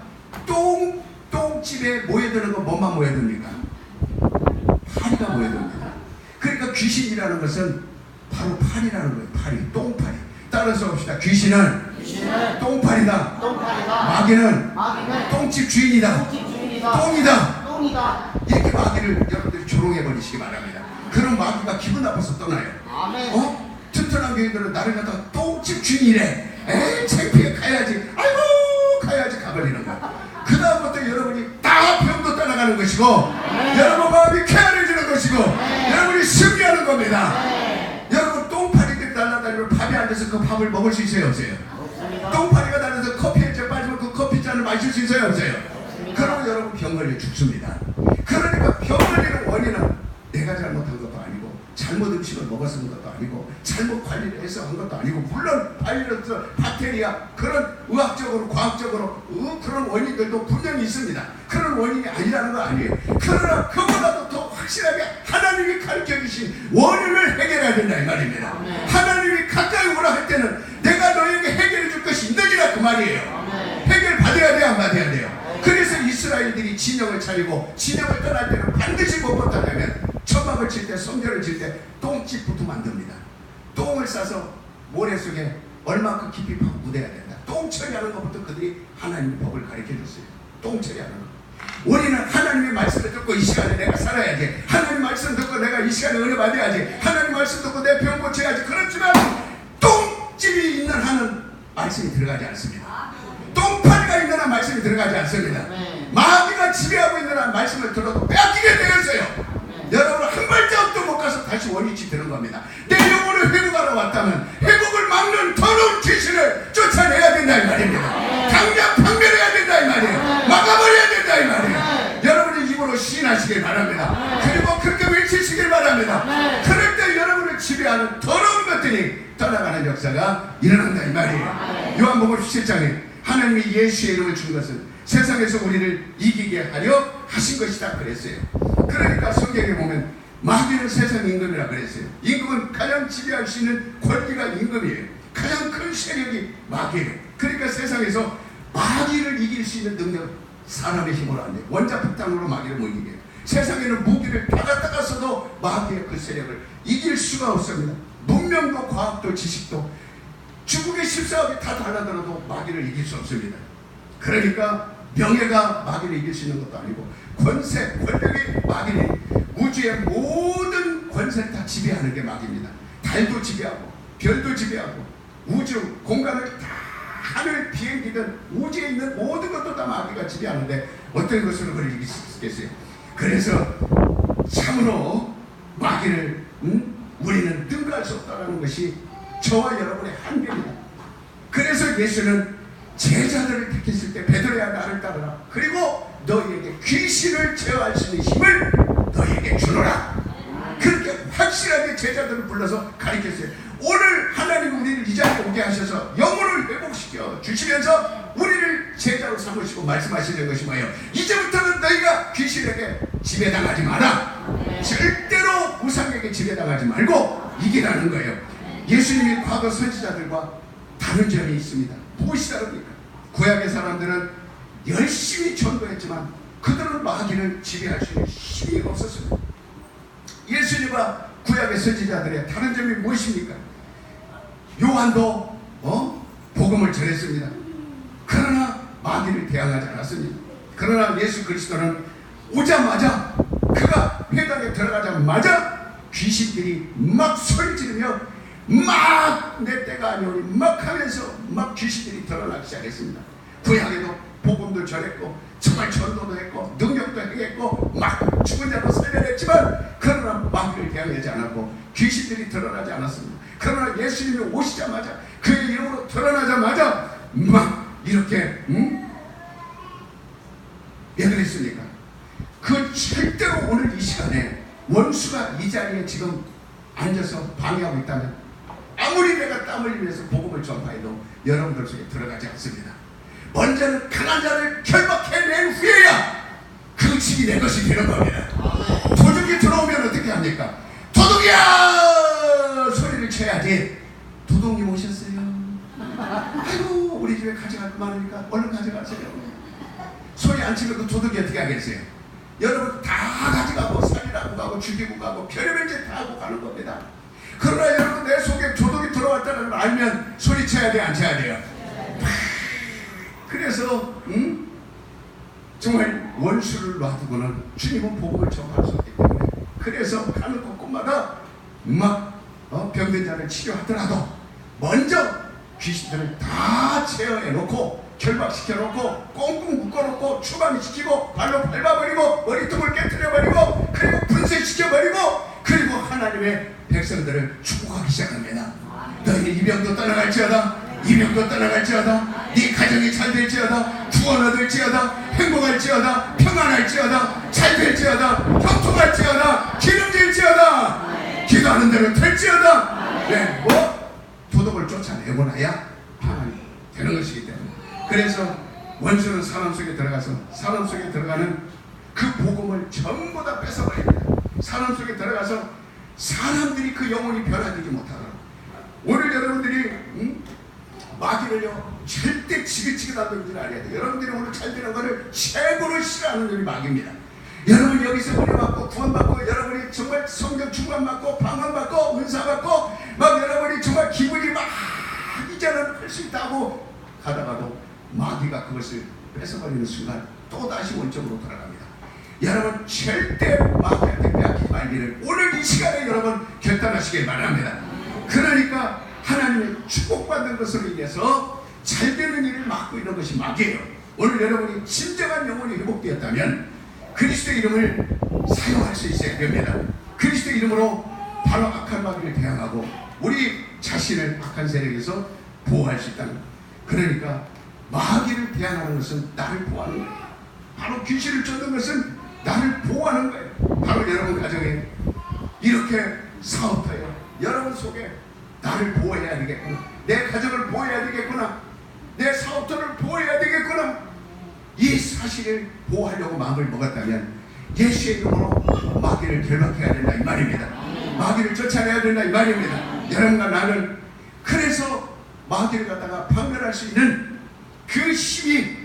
똥집에 모여드는 건 뭐만 모여듭니까? 파리가 모여듭니다. 그러니까 귀신이라는 것은 바로 파리라는 거예요. 파리, 똥파리. 따라서 봅시다. 귀신은 똥파리다. 마귀는 똥집 주인이다. 똥이다. 이렇게 마귀를 여러분들이 조롱해버리시기 바랍니다. 그런 마귀가 기분 나빠서 떠나요. 튼튼한 교인들은 나를 갖다가 똥집 주인이래. 에이, 창피해. 가야지. 아이고, 가야지. 가버리는 거야. 그 다음부터 여러분이 다 병도 떠나가는 것이고, 여러분 마음이 쾌활해지는 것이고, 여러분이 승리하는 겁니다. 여러분, 똥파리들이 날아다니면 밥에 앉아서 그 밥을 먹을 수 있어요? 없어요? 똥파리가 날아서 커피에 빠져 맞출 수 있어요, 없어요? 그러면 여러분 병 걸려 죽습니다. 그러니까 병 걸리는 원인은 내가 잘못한 것도 아니고 잘못 음식을 먹어서 한 것도 아니고 잘못 관리를 해서 한 것도 아니고, 물론 바이러스, 박테리아 그런 의학적으로 과학적으로 그런 원인들도 분명히 있습니다. 그런 원인이 아니라는 거 아니에요. 그러나 그보다도 더 확실하게 하나님이 가르쳐 주신 원인을 해결해야 된다 이 말입니다. 하나님이 가까이 오라 할 때는 내가 너에게 해결해 줄 것이 있느니라 그 말이에요. 해결 받아야 돼요, 안 받아야 돼요? 그래서 이스라엘들이 진영을 차리고 진영을 떠날 때는 반드시 무엇부터 하냐면 천막을 칠 때, 성전을 칠 때 똥집부터 만듭니다. 똥을 싸서 모래 속에 얼마큼 깊이 파고 묻어야 된다. 똥 처리하는 것부터 그들이 하나님의 법을 가르쳐 줬어요. 똥 처리하는 것. 우리는 하나님의 말씀을 듣고 이 시간에 내가 살아야지, 하나님 말씀 듣고 내가 이 시간에 은혜 받아야지, 하나님 말씀 듣고 내 병 고쳐야지. 그렇지만 똥집이 있는 한은 말씀이 들어가지 않습니다. 똥파리가 있는 한 말씀이 들어가지 않습니다. 마귀가 지배하고 있는 한 말씀을 들어도 빼앗기게 되었어요. 여러분 한 발자국도 못 가서 다시 원위치 되는 겁니다. 내 영혼을 회복하러 왔다면 회복을 막는 더러운 귀신을 쫓아내야 된다 이 말입니다. 당장 판별해야 된다 이 말이에요. 막아버려야 된다 이 말이에요. 여러분의 입으로 시인하시길 바랍니다. 그리고 그렇게 외치시길 바랍니다. 그럴 때 여러분을 지배하는 더러운 것들이 떠나가는 역사가 일어난다 이 말이에요. 요한복음 17장에 하나님이 예수의 이름을 준 것은 세상에서 우리를 이기게 하려 하신 것이다 그랬어요. 그러니까 성경에 보면 마귀는 세상 임금이라 그랬어요. 임금은 가장 지배할 수 있는 권리가 임금이에요. 가장 큰 세력이 마귀예요. 그러니까 세상에서 마귀를 이길 수 있는 능력 사람의 힘으로 안 돼요. 원자폭탄으로 마귀를 못 이겨요. 세상에는 무기를 다 갖다가 써도 마귀의 그 세력을 이길 수가 없습니다. 문명도 과학도 지식도 중국의 14억이 다 달라들어도 마귀를 이길 수 없습니다. 그러니까 명예가 마귀를 이길 수 있는 것도 아니고 권세, 권력이 마귀를, 우주의 모든 권세를 다 지배하는 게 마귀입니다. 달도 지배하고 별도 지배하고 우주, 공간을 다 하늘 비행기든 우주에 있는 모든 것도 다 마귀가 지배하는데 어떤 것으로 그를 이길 수 있겠어요? 그래서 참으로 마귀를 우리는 능가할 수 없다는 것이 저와 여러분의 한계입니다. 그래서 예수는 제자들을 택했을 때 베드로야 나를 따르라. 그리고 너희에게 귀신을 제어할 수 있는 힘을 너희에게 주노라. 그렇게 확실하게 제자들을 불러서 가르쳤어요. 오늘 하나님 우리를 이 자리에 오게 하셔서 영혼을 회복시켜 주시면서 우리를 제자로 삼으시고 말씀하시는 것이 뭐예요? 이제부터는 너희가 귀신에게 지배당하지 마라. 절대로 우상에게 지배당하지 말고 이기라는 거예요. 예수님이 과거 선지자들과 다른 점이 있습니다. 무엇이 다릅니까? 구약의 사람들은 열심히 전도했지만 그들은 마귀를 지배할 수 있는 힘이 없었습니다. 예수님과 구약의 선지자들의 다른 점이 무엇입니까? 요한도 복음을 전했습니다. 그러나 마귀를 대항하지 않았습니다. 그러나 예수 그리스도는 오자마자 그가 회당에 들어가자마자 귀신들이 막 소리 지르며 막 내 때가 아니오니 막 하면서 막 귀신들이 드러나기 시작했습니다. 구약에도 복음도 전했고 정말 전도도 했고 능력도 행했고 막 죽은 자도 살려냈지만 그러나 마귀를 대항하지 않았고 귀신들이 드러나지 않았습니다. 그러나 예수님이 오시자마자 그의 이름으로 드러나자마자 막 이렇게 왜 그랬습니까? 그 절대로 오늘 이 시간에 원수가 이 자리에 지금 앉아서 방해하고 있다면 아무리 내가 땀 흘리면서 복음을 전파해도 여러분들 속에 들어가지 않습니다. 먼저는 강한 자를 결박해낸 후에야 그 집이 내 것이 되는 겁니다. 도둑이 들어오면 어떻게 합니까? 도둑이야! 소리를 쳐야지. 도둑님 오셨어요. 아이고 우리 집에 가져갈 거 많으니까 얼른 가져가세요. 소리 안 치면 그 도둑이 어떻게 하겠어요? 여러분 다 가져가고 살인하고 가고 죽이고 가고 별의별 짓 다 하고 가는 겁니다. 그러나 여러분 내 속에 도둑이 들어왔다는 걸 알면 소리쳐야 돼, 안 쳐야 돼요? 그래서 정말 원수를 놔두고는 주님은 복음을 전할 수 없기 때문에 그래서 가는 곳곳마다 막 병든 자를 치료하더라도 먼저 귀신들을 다 제어해놓고 결박시켜놓고 꽁꽁 묶어놓고 추방시키고 발로 밟아버리고 머리통을 깨뜨려버리고 그리고 분쇄시켜버리고 그리고 하나님의 백성들을 축복하기 시작합니다. 너희 이 병도 떠나갈지어다. 이 병도 떠나갈지어다. 네 가정이 잘 될지어다. 구원 얻을지어다. 행복할지어다. 평안할지어다. 잘 될지어다. 형통할지어다. 기름질지어다. 기도하는 대로 될지어다. 네, 뭐 도덕을 쫓아내고 나야 평안이 되는 것이기 때문에. 그래서 원수는 사람 속에 들어가서 사람 속에 들어가는 그 복음을 전부 다 뺏어버립니다. 사람 속에 들어가서 사람들이 그 영혼이 변화되지 못하도록. 오늘 여러분들이 마귀를요 절대 지긋지긋하던 줄 알아야 돼요. 여러분들이 오늘 잘 되는 것을 최고로 싫어하는 놈이 마귀입니다. 여러분 여기서 은혜 받고 구원 받고 여러분이 정말 성경 충만 받고 방언 받고 은사 받고 막 여러분이 정말 기분이 막 이제는 할 수 있다고 가다가도 마귀가 그것을 뺏어버리는 순간 또다시 원점으로 돌아갑니다. 여러분 절대 마귀한테 빼앗기지 말기를 오늘 이 시간에 여러분 결단하시길 바랍니다. 그러니까 하나님의 축복받는 것으로 인해서 잘되는 일을 막고 있는 것이 마귀예요. 오늘 여러분이 진정한 영혼이 회복되었다면 그리스도의 이름을 사용할 수 있어야 됩니다. 그리스도의 이름으로 바로 악한 마귀를 대항하고 우리 자신을 악한 세력에서 보호할 수 있다는. 그러니까 마귀를 대항하는 것은 나를 보호하는 거예요. 바로 귀신을 쫓는 것은 나를 보호하는 거예요. 바로 여러분 가정에 이렇게 사업터에 여러분 속에 나를 보호해야 되겠구나. 내 가정을 보호해야 되겠구나. 내 사업터를 보호해야 되겠구나. 이 사실을 보호하려고 마음을 먹었다면 예수의 이름으로 마귀를 결박해야 된다 이 말입니다. 마귀를 쫓아내야 된다 이 말입니다. 여러분과 나는 그래서 마귀를 갖다가 판별할 수 있는 그 힘이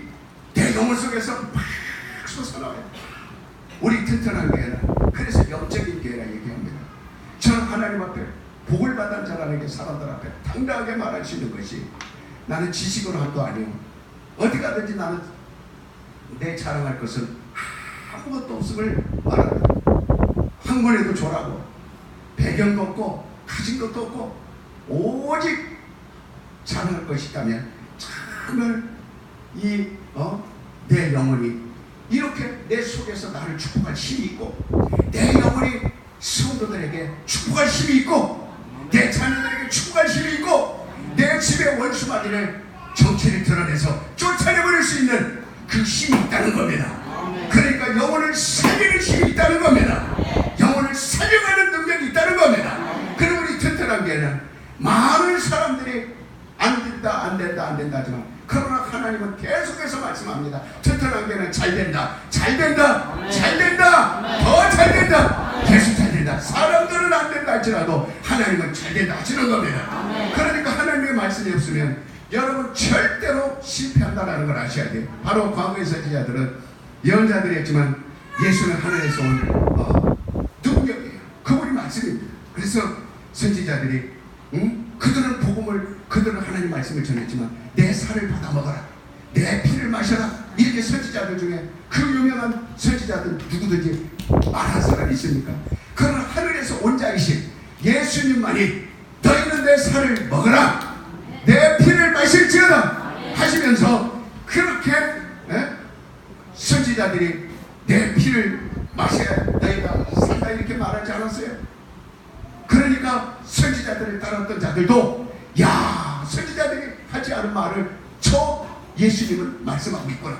내 영혼 속에서 막 솟아나와요. 우리 튼튼한 교회는 그래서 영적인 교회라 얘기합니다. 저는 하나님 앞에 복을 받은 자라는 사람들 앞에 당당하게 말할 수 있는 것이 나는 지식으로 한 거 아니에요. 어디 가든지 나는 내 자랑할 것은 아무것도 없음을 말한다. 학문에도 졸하고 배경도 없고 가진 것도 없고 오직 자랑할 것이 있다면 정말 내 영혼이 이렇게 내 속에서 나를 축복할 힘이 있고 내 영혼이 성도들에게 축복할 힘이 있고 내 자녀들에게 축복할 힘이 있고 내 집의 원수마귀를 정체를 드러내서 쫓아내버릴 수 있는 그 힘이 있다는 겁니다. 그러니까 영혼을 살리는 힘이 있다는 겁니다. 영혼을 살려가는 능력이 있다는 겁니다. 그럼 우리 튼튼한 교회는 많은 사람들이 안 된다 하지만 그러나 하나님은 계속해서 말씀합니다. 튼튼한 교회는 잘 된다. 더 잘 된다. 계속 잘 된다. 사람들은 안 된다 할지라도 하나님은 잘 된다 하시는 겁니다. 그러니까 하나님의 말씀이 없으면 여러분 절대로 실패한다는 걸 아셔야 돼요. 바로 과거의 선지자들은 예언자들이 했지만 예수는 하늘에서 온 능력이에요. 그분이 말씀입니다. 그래서 선지자들이 그들은 하나님 말씀을 전했지만 내 살을 받아 먹어라. 내 피를 마셔라. 이렇게 선지자들 중에 그 유명한 선지자들 누구든지 말한 사람이 있습니까? 그러나 하늘에서 온 자이신 예수님만이 너희는 내 살을 먹어라. 내 피를 마실지어다 하시면서 그렇게 선지자들이 내 피를 마셔야 너희가 산다 이렇게 말하지 않았어요? 그러니까 선지자들을 따랐던 자들도 선지자들이 하지 않은 말을 저 예수님은 말씀하고 있구나.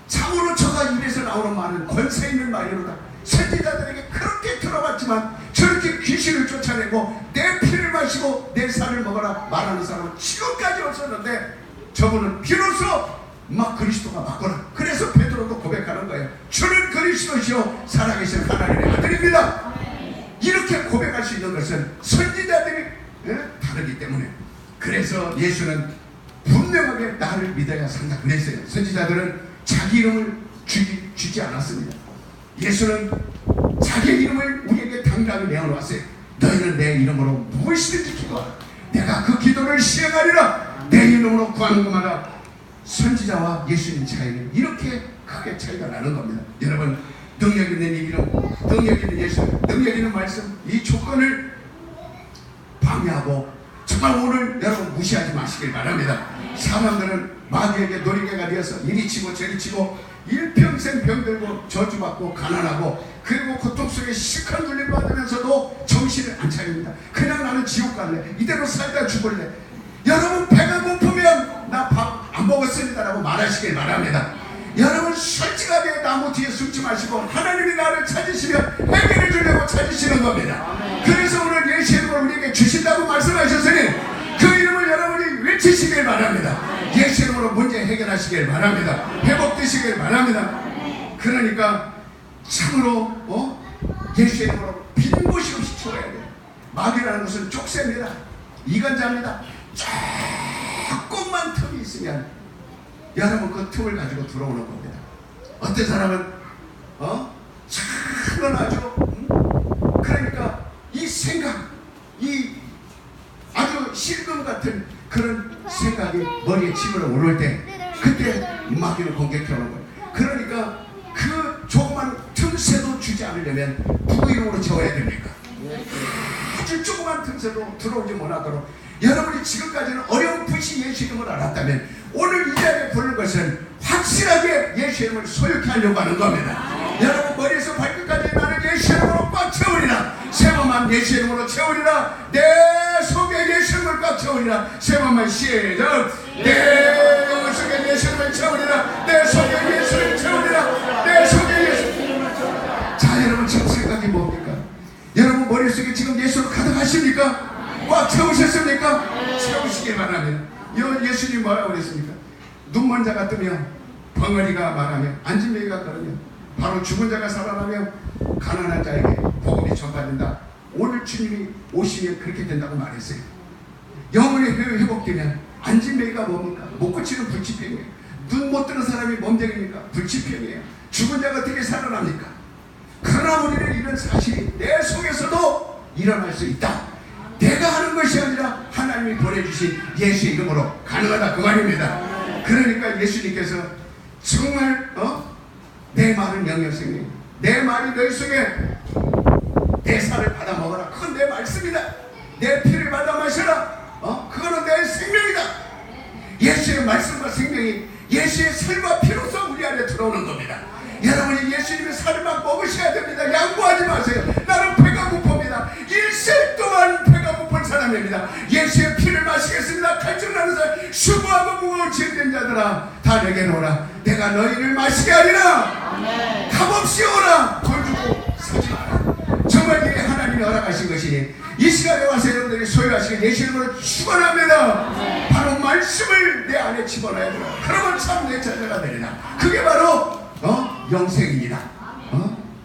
참으로 저가 입에서 나오는 말은 권세 있는 말이로다. 선지자들에게 그렇게 들어봤지만 저렇게 귀신을 쫓아내고 내 피를 마시고 내 살을 먹어라 말하는 사람은 지금까지 없었는데 저분은 비로소 막 그리스도가 맞구나. 그래서 베드로도 고백하는 거예요. 주는 그리스도시요 살아계신 하나님의 아들입니다. 이렇게 고백할 수 있는 것은 선지자들이 다르기 때문에. 그래서 예수는 분명하게 나를 믿어야 산다 그랬어요. 선지자들은 자기 이름을 주지 않았습니다. 예수는 자기 이름을 우리에게 당당히 내어놓았어요. 너희는 내 이름으로 무엇이든지 기도하라. 내가 그 기도를 시행하리라. 내 이름으로 구하는 것마다. 선지자와 예수님 차이는 이렇게 크게 차이가 나는 겁니다. 여러분 능력 있는 이 이름, 능력 있는 예수, 능력 있는 말씀, 이 조건을 방해하고 정말 오늘 여러분 무시하지 마시길 바랍니다. 사람들은 마귀에게 놀이개가 되어서 이리 치고 저리 치고 일평생 병들고 저주받고 가난하고 그리고 고통 속에 시큰 눌림 받으면서도 정신을 안 차립니다. 그냥 나는 지옥 갈래. 이대로 살다 죽을래. 여러분 배가 고프면 말하시길 바랍니다. 여러분 솔직하게 나무 뒤에 숨지 마시고 하나님이 나를 찾으시면 해결해 주려고 찾으시는 겁니다. 그래서 오늘 예수 이름으로 우리에게 주신다고 말씀하셨으니 그 이름을 여러분이 외치시길 바랍니다. 예수 이름으로 문제 해결하시길 바랍니다. 회복되시길 바랍니다. 그러니까 참으로 예수 이름으로 빈 곳이 없이 채워야 돼요. 마귀라는 것은 족쇄입니다. 이간자입니다. 조금만 틈이 있으면 여러분 그 틈을 가지고 들어오는 겁니다. 어떤 사람은 참은 아주 그러니까 이 생각, 이 아주 실금 같은 그런 생각이 머리에 치밀어 오를 때 그때 마귀를 공격해 오는 거예요. 그러니까 그 조그만 틈새도 주지 않으려면 누구 이름으로 채워야 됩니까? 아주 조그만 틈새도 들어오지 못하도록 여러분이 지금까지는 어렴풋이 예수 이름을 알았다면 오늘 이 자리에 부르는 것은 확실하게 예수 이름을 소유케 하려고 하는 겁니다. 여러분 머리에서 발끝까지 나는 예수 이름으로 꽉 채우리라. 세 번만 예수 이름으로 채우리라. 내 속에 예수 이름을 꽉 채우리라. 세 번만 시작. 내 속에 예수 이름을 채우리라. 내 속에 예수를 채우리라. 내 속에 예수. 자 여러분 지금 생각이 뭡니까? 여러분 머릿속에 지금 예수로 가득하십니까? 꽉 채우셨습니까? 채우시길 바랍니다. 예수님 뭐라고 그랬습니까? 눈먼 자가 뜨며 벙어리가 말하며 안진뱅이가 걸으며 바로 죽은 자가 살아나며 가난한 자에게 복음이 전파된다. 오늘 주님이 오시면 그렇게 된다고 말했어요. 영혼의 회복되면 안진뱅이가 뭡니까? 못 고치는 불치병이에요. 눈 못 뜨는 사람이 몸쟁이니까 불치병이에요. 죽은 자가 어떻게 살아납니까? 그러나 우리는 이런 사실이 내 속에서도 일어날 수 있다. 내가 하는 것이 아니라 하나님이 보내주신 예수 이름으로 가능하다 그 말입니다. 그러니까 예수님께서 정말 내 말은 영역생명, 내 말이 너희 속에 내 살을 받아 먹어라. 그건 내 말씀이다. 내 피를 받아 마셔라. 그거는 내 생명이다. 예수의 말씀과 생명이 예수의 살과 피로서 우리 안에 들어오는 겁니다. 여러분이 예수님의 살을 막 먹으셔야 됩니다. 양보하지 마세요. 나는 배가 고픕니다. 일생 동안 배가 고픈 사람입니다. 예수의 피를 마시겠습니다. 갈증나는 사람, 수고하고 무거운 짐진 자들아 다 내게 오라. 내가 너희를 마시게 하리라. 값없이 오라. 돈 주고 사지 마라. 정말 이게 하나님이 허락하신 것이니 이 시간에 와서 여러분들이 소유하시길 예수 이름으로 축원합니다. 바로 말씀을 내 안에 집어넣어야 된다. 그러면 참 내 자녀가 되리라. 그게 바로 영생입니다.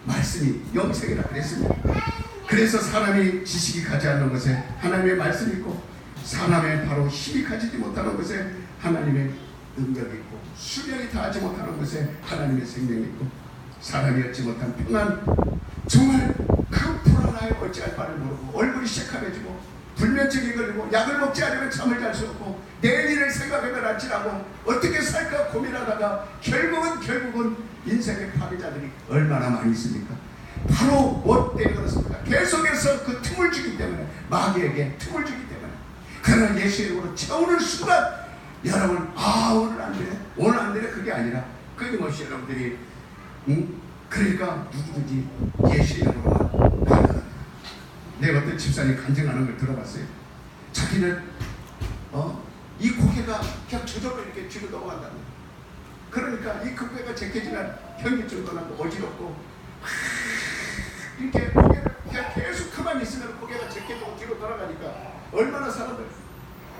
말씀이 영생이라 그랬습니다. 그래서 사람이 지식이 가지 않는 것에 하나님의 말씀이 있고 사람의 바로 힘이 가지지 못하는 것에 하나님의 능력이 있고 수명이 다하지 못하는 것에 하나님의 생명이 있고 사람이 얻지 못한 평안, 정말 그 불안하에 어찌할 바를 모르고 얼굴이 새카매지고 불면증이 걸리고 약을 먹지 않으면 잠을 잘 수 없고 내일 일을 생각하면 아찔하고 어떻게 살까 고민하다가 결국은 인생의 파괴자들이 얼마나 많이 있습니까? 바로 뭐 때문에 그렇습니까? 계속해서 그 틈을 주기 때문에, 마귀에게 틈을 주기 때문에. 그러나 예수 이름으로 채우는 순간 여러분 오늘 안 되네, 오늘 안 되네, 그게 아니라 끊임없이 여러분들이 그러니까 누구든지 예수 이름으로만 가능하다. 내가 어떤 집사님 간증하는 걸 들어봤어요. 자기는 이 고개가 그냥 저절로 이렇게 뒤로 넘어간다는 거예요. 그러니까 이 고개가 제껴지면 현기증도 나고 어지럽고 이렇게 고개를 그냥 계속 가만히 있으면 고개가 제껴지고 뒤로 돌아가니까 얼마나 사람들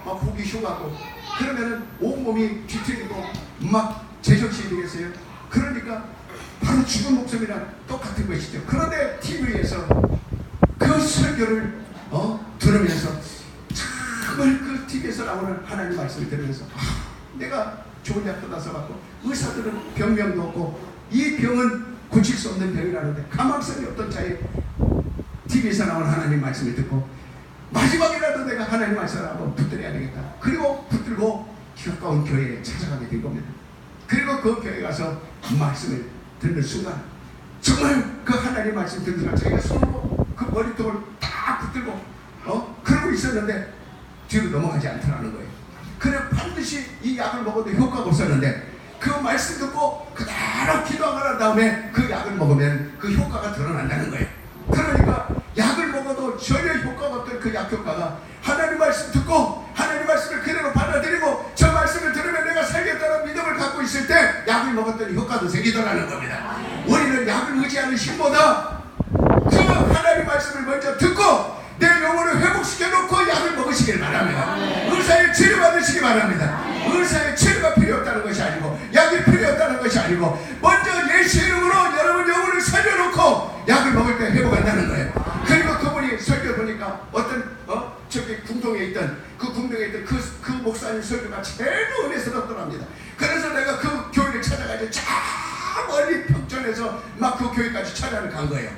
막 보기 흉하고 그러면은 온몸이 뒤틀리고 막 제정신이 되겠어요. 그러니까 바로 죽은 목숨이랑 똑같은 것이죠. 그런데 TV에서 그 설교를 들으면서 정말 그 TV에서 나오는 하나님 말씀을 들으면서 내가 좋은 약 받아서 받고 의사들은 병명도 없고 이 병은 고칠 수 없는 병이라는데 가망성이 없던 자에 TV에서 나오는 하나님 말씀을 듣고 마지막이라도 내가 하나님 말씀을 한번 붙들어야 되겠다. 그리고 붙들고 가까운 교회에 찾아가게 된 겁니다. 그리고 그 교회에 가서 말씀을 듣는 순간 정말 그 하나님 말씀 듣는 순간 자기가 손으로 그 머리통을 딱 붙들고 그러고 있었는데 뒤로 넘어가지 않더라는 거예요. 그래 반드시 이 약을 먹어도 효과가 없었는데 그 말씀 듣고 그대로 기도하고 난 다음에 그 약을 먹으면 그 효과가 드러난다는 거예요. 그러니까 약을 먹어도 전혀 효과가 없던 그 약 효과가 하나님 말씀 듣고 하나님 말씀을 그대로 받아들이고 저 말씀을 들으면 내가 살겠다는 믿음을 갖고 있을 때 약을 먹었더니 효과도 생기더라는 겁니다. 우리는 약을 의지하는 힘보다 그 하나님의 말씀을 먼저 듣고 내 영혼을 회복시켜 놓고 약을 먹으시길 바랍니다. 의사의 치료 받으시기 바랍니다. 의사의 치료가 필요 없다는 것이 아니고 약이 필요 없다는 것이 아니고 먼저 예수 이름으로 여러분 영혼을 살려놓고 약을 먹을 때 회복한다는 거예요. 그리고 그분이 설교 보니까 어떤 저기 궁동에 있던 그 목사님 설교가 제일 은혜스럽더랍니다. 그래서 내가 그 교회를 찾아가지고 저 멀리 평촌에서 막 그 교회까지 찾아간 거예요.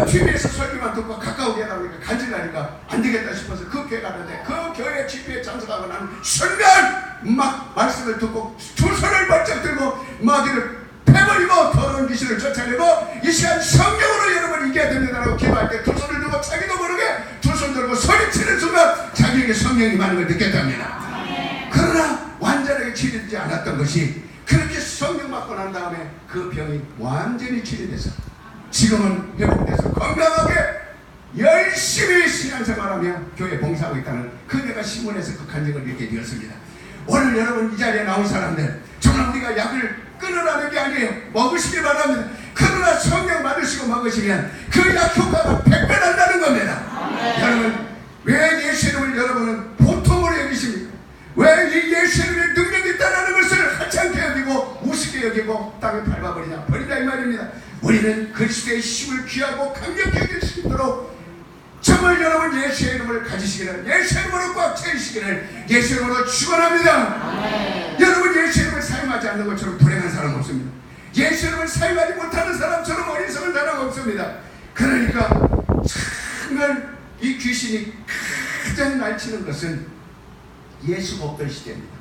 TV에서 설교만 듣고 가까우게 하다 보니까 간질나니까 안 되겠다 싶어서 그 교회 가는데 그 교회 집회에 참석하고 나는 순간 막 말씀을 듣고 두 손을 번쩍 들고 마귀를 패버리고 더러운 귀신을 쫓아내고 이 시간 성령으로 여러분 이겨야 됩니다라고 기도할 때 두 손을 들고 자기도 모르게 두 손 들고 소리치는 순간 자기에게 성령이 많은 걸 느꼈답니다. 그러나 완전하게 치료되지 않았던 것이 그렇게 성령 받고 난 다음에 그 병이 완전히 치료돼서 지금은 회복돼서 건강하게 열심히 신앙생활하며 교회 봉사하고 있다는 그 내가 신문에서 그 간증을 읽게 되었습니다. 오늘 여러분 이 자리에 나온 사람들 정말 우리가 약을 끊으라는 게 아니에요. 먹으시길 바랍니다. 그러나 성령 받으시고 먹으시면 그 약 효과가 100배 난다는 겁니다. 여러분 왜 예수 이름을 여러분은 보통으로 여기십니까? 왜 이 예수 이름의 능력이 있다는 것을 하찮게 여기고 우습게 여기고 땅에 밟아버리냐 버리다 이 말입니다. 우리는 그리스도의 힘을 귀하고 강력히 여길 수 있도록 정말 여러분 예수의 이름을 가지시기를 예수의 이름으로 꽉 채우시기를 예수의 이름으로 축원합니다. 여러분 예수의 이름을 사용하지 않는 것처럼 불행한 사람 없습니다. 예수의 이름을 사용하지 못하는 사람처럼 어리석은 사람 없습니다. 그러니까 정말 이 귀신이 가장 날치는 것은 예수가 없던 시대입니다.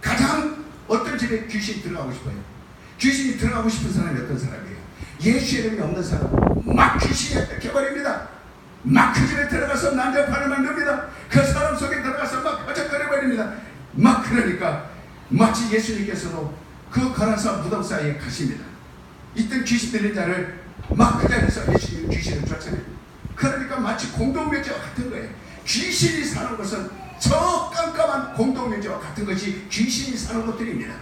가장 어떤 집에 귀신이 들어가고 싶어요? 귀신이 들어가고 싶은 사람이 어떤 사람이에요? 예수의 이름이 없는 사람 막 귀신이 뺏겨버립니다. 막 그 집에 들어가서 난장판을 만듭니다. 그 사람 속에 들어가서 막 허적거려버립니다. 막 그러니까 마치 예수님께서도 그 가라사 무덤 사이에 가십니다. 이때 귀신 들린 자를 막 그 자리에서 예수님 귀신을 쫓아냅니다. 그러니까 마치 공동묘지와 같은 거예요. 귀신이 사는 것은 저 깜깜한 공동묘지와 같은 것이 귀신이 사는 것들입니다.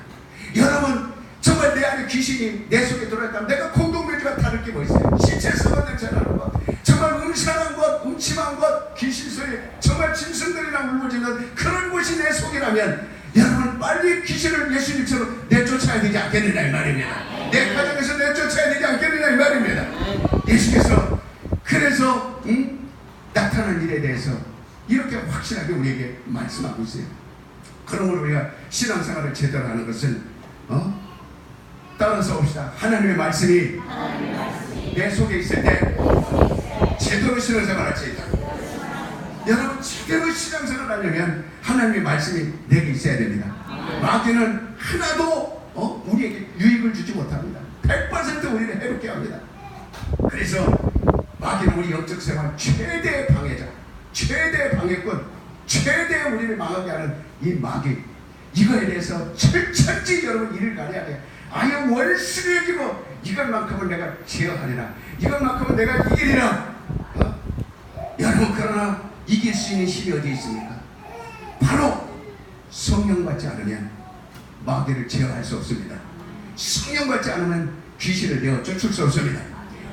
여러분 정말 내 안에 귀신이 내 속에 들어있다면 내가 공동묘지가 다를 게 뭐 있어요? 신체성을 냄새나는 것, 정말 음산한 것, 음침한 것, 귀신 소리, 정말 짐승들이랑 울부짖는 그런 곳이 내 속이라면 여러분 빨리 귀신을 예수님처럼 내쫓아야 되지 않겠느냐 이 말입니다. 내 가정에서 내쫓아야 되지 않겠느냐 이 말입니다. 예수께서 그래서 나타난 일에 대해서 이렇게 확실하게 우리에게 말씀하고 있어요. 그러므로 우리가 신앙생활을 제대로 하는 것은 따라서 봅시다. 하나님의 말씀이 내 속에 있을 때 제대로 신앙생활 할 수 있다. 여러분 제대로 신앙생활 하려면 하나님의 말씀이 내게 있어야 됩니다. 마귀는 하나도 우리에게 유익을 주지 못합니다. 100% 우리를 해롭게 합니다. 그래서 마귀는 우리 영적 생활 최대의 방해자, 최대의 방해꾼, 최대의 우리를 망하게 하는 이 마귀, 이거에 대해서 철저히 여러분 이를 가려야 돼요. 아예 원수를 여기고 이것만큼은 내가 제어하리라, 이것만큼은 내가 이기리라. 여러분 그러나 이길 수 있는 힘이 어디에 있습니까? 바로 성령 받지 않으면 마귀를 제어할 수 없습니다. 성령 받지 않으면 귀신을 내어 쫓을 수 없습니다.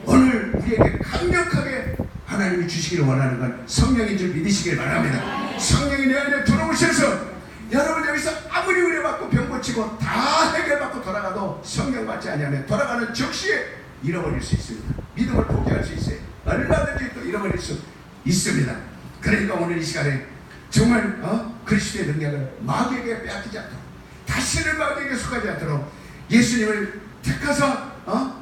오늘 우리에게 강력하게 하나님이 주시기를 원하는 건 성령인 줄 믿으시길 바랍니다. 성령이 내 안에 들어오셔서 여러분 여기서 아무리 의뢰받고 병 고치고 다 해결받고 돌아가도 성령 받지 않으면 돌아가는 즉시에 잃어버릴 수 있습니다. 믿음을 포기할 수 있어요. 얼마든지 또 잃어버릴 수 있습니다. 그러니까 오늘 이 시간에 정말 그리스도의 능력을 마귀에게 빼앗기지 않도록, 다시는 마귀에게 속하지 않도록 예수님을 택하사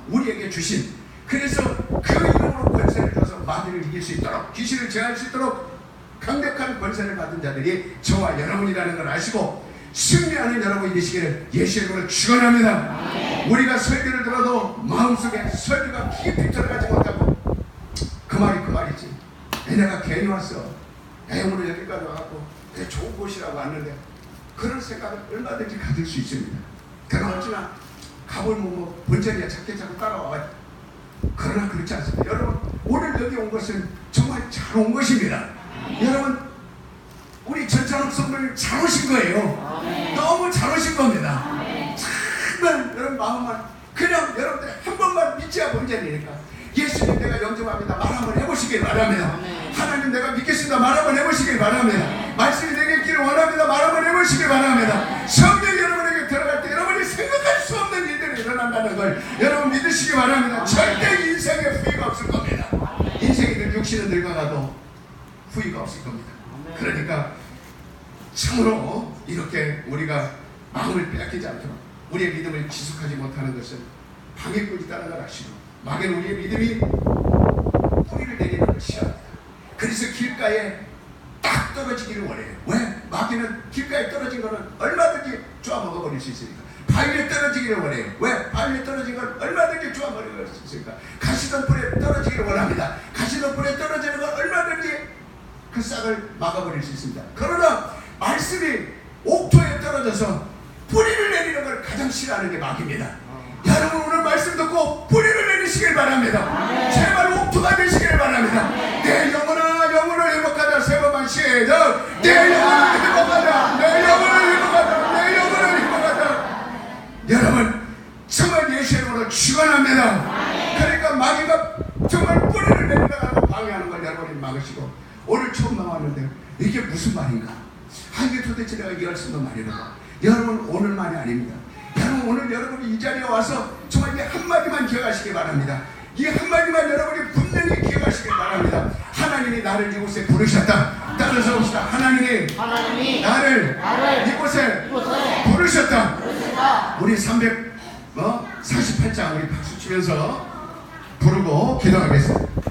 우리에게 주신, 그래서 그 이름으로 권세를 줘서 마귀를 이길 수 있도록, 귀신을 제어할 수 있도록 강력한 권세를 받은 자들이 저와 여러분이라는 걸 아시고 승리하는 여러분이 되시기를 예수의 이름으로 축원합니다. 우리가 설교를 들어도 마음속에 설교가 깊이 들어가지 못하고 그 말이지. 내가 괜히 왔어. 오늘 여기까지 와갖고 좋은 곳이라고 왔는데, 그런 생각을 얼마든지 가질 수 있습니다. 그러나 어찌나 가볼면 본전이야 자꾸 따라와가지고. 그러나 그렇지 않습니다. 여러분 오늘 여기 온 것은 정말 잘 온 것입니다. 여러분 우리 전찬욱 성도 말씀을 잘 오신 거예요. 너무 잘 오신 겁니다. 정말 여러분 마음만 그냥 여러분들 한 번만 믿지야 문제니까 예수님 내가 영접합니다 말 한번 해보시길 바랍니다. 하나님 내가 믿겠습니다 말 한번 해보시길 바랍니다. 말씀이 내게 있기를 원합니다 말 한번 해보시길 바랍니다. 성령 여러분에게 들어갈 때 여러분이 생각할 수 없는 일들이 일어난다는 걸 여러분 믿으시기 바랍니다. 절대 인생에 후회가 없을 겁니다. 인생이 육신은 늙어가도 후회가 없을 겁니다. 그러니까 참으로 이렇게 우리가 마음을 빼앗기지 않도록 우리의 믿음을 지속하지 못하는 것은 방해꾼이 따라가 아시고 마귀는 우리의 믿음이 뿌리를 내리는 걸 싫어합니다. 그래서 길가에 딱 떨어지기를 원해요. 왜? 마귀는 길가에 떨어진 거는 얼마든지 쪼아 먹어버릴 수 있으니까. 바위에 떨어지기를 원해요. 왜? 바위에 떨어진 건 얼마든지 쪼아 먹어버릴 수 있으니까. 가시덤불에 떨어지기를 원합니다. 가시덤불에 떨어지는 건 얼마든지 그 싹을 막아버릴 수 있습니다. 그러나 말씀이 옥토에 떨어져서 뿌리를 내리는 걸 가장 싫어하는 게 마귀입니다. 여러분 오늘 말씀 듣고 뿌리를 내리시길 바랍니다. 제발 옥토가 되시길 바랍니다. 내 영혼아 영혼을 회복하자. 세 번만 시작. 내 영혼을 회복하자. 내 영혼을 회복하자. 내 영혼을 회복하자. 여러분 정말 예수의 이름으로 축원합니다. 그러니까 마귀가 정말 뿌리를 내리다가 방해하는 걸 여러분이 막으시고 오늘 처음 나왔는데 이게 무슨 말인가? 이게 도대체 내가 이해할 수 없는 말이라고. 여러분 오늘만이 아닙니다. 여러분 오늘 여러분이 이 자리에 와서 정말 이 한마디만 기억하시기 바랍니다. 이 한마디만 여러분이 분명히 기억하시기 바랍니다. 하나님이 나를 이곳에 부르셨다. 따라서 봅시다. 하나님이 나를 이곳에 부르셨다. 우리 348장 우리 박수 치면서 부르고 기도하겠습니다.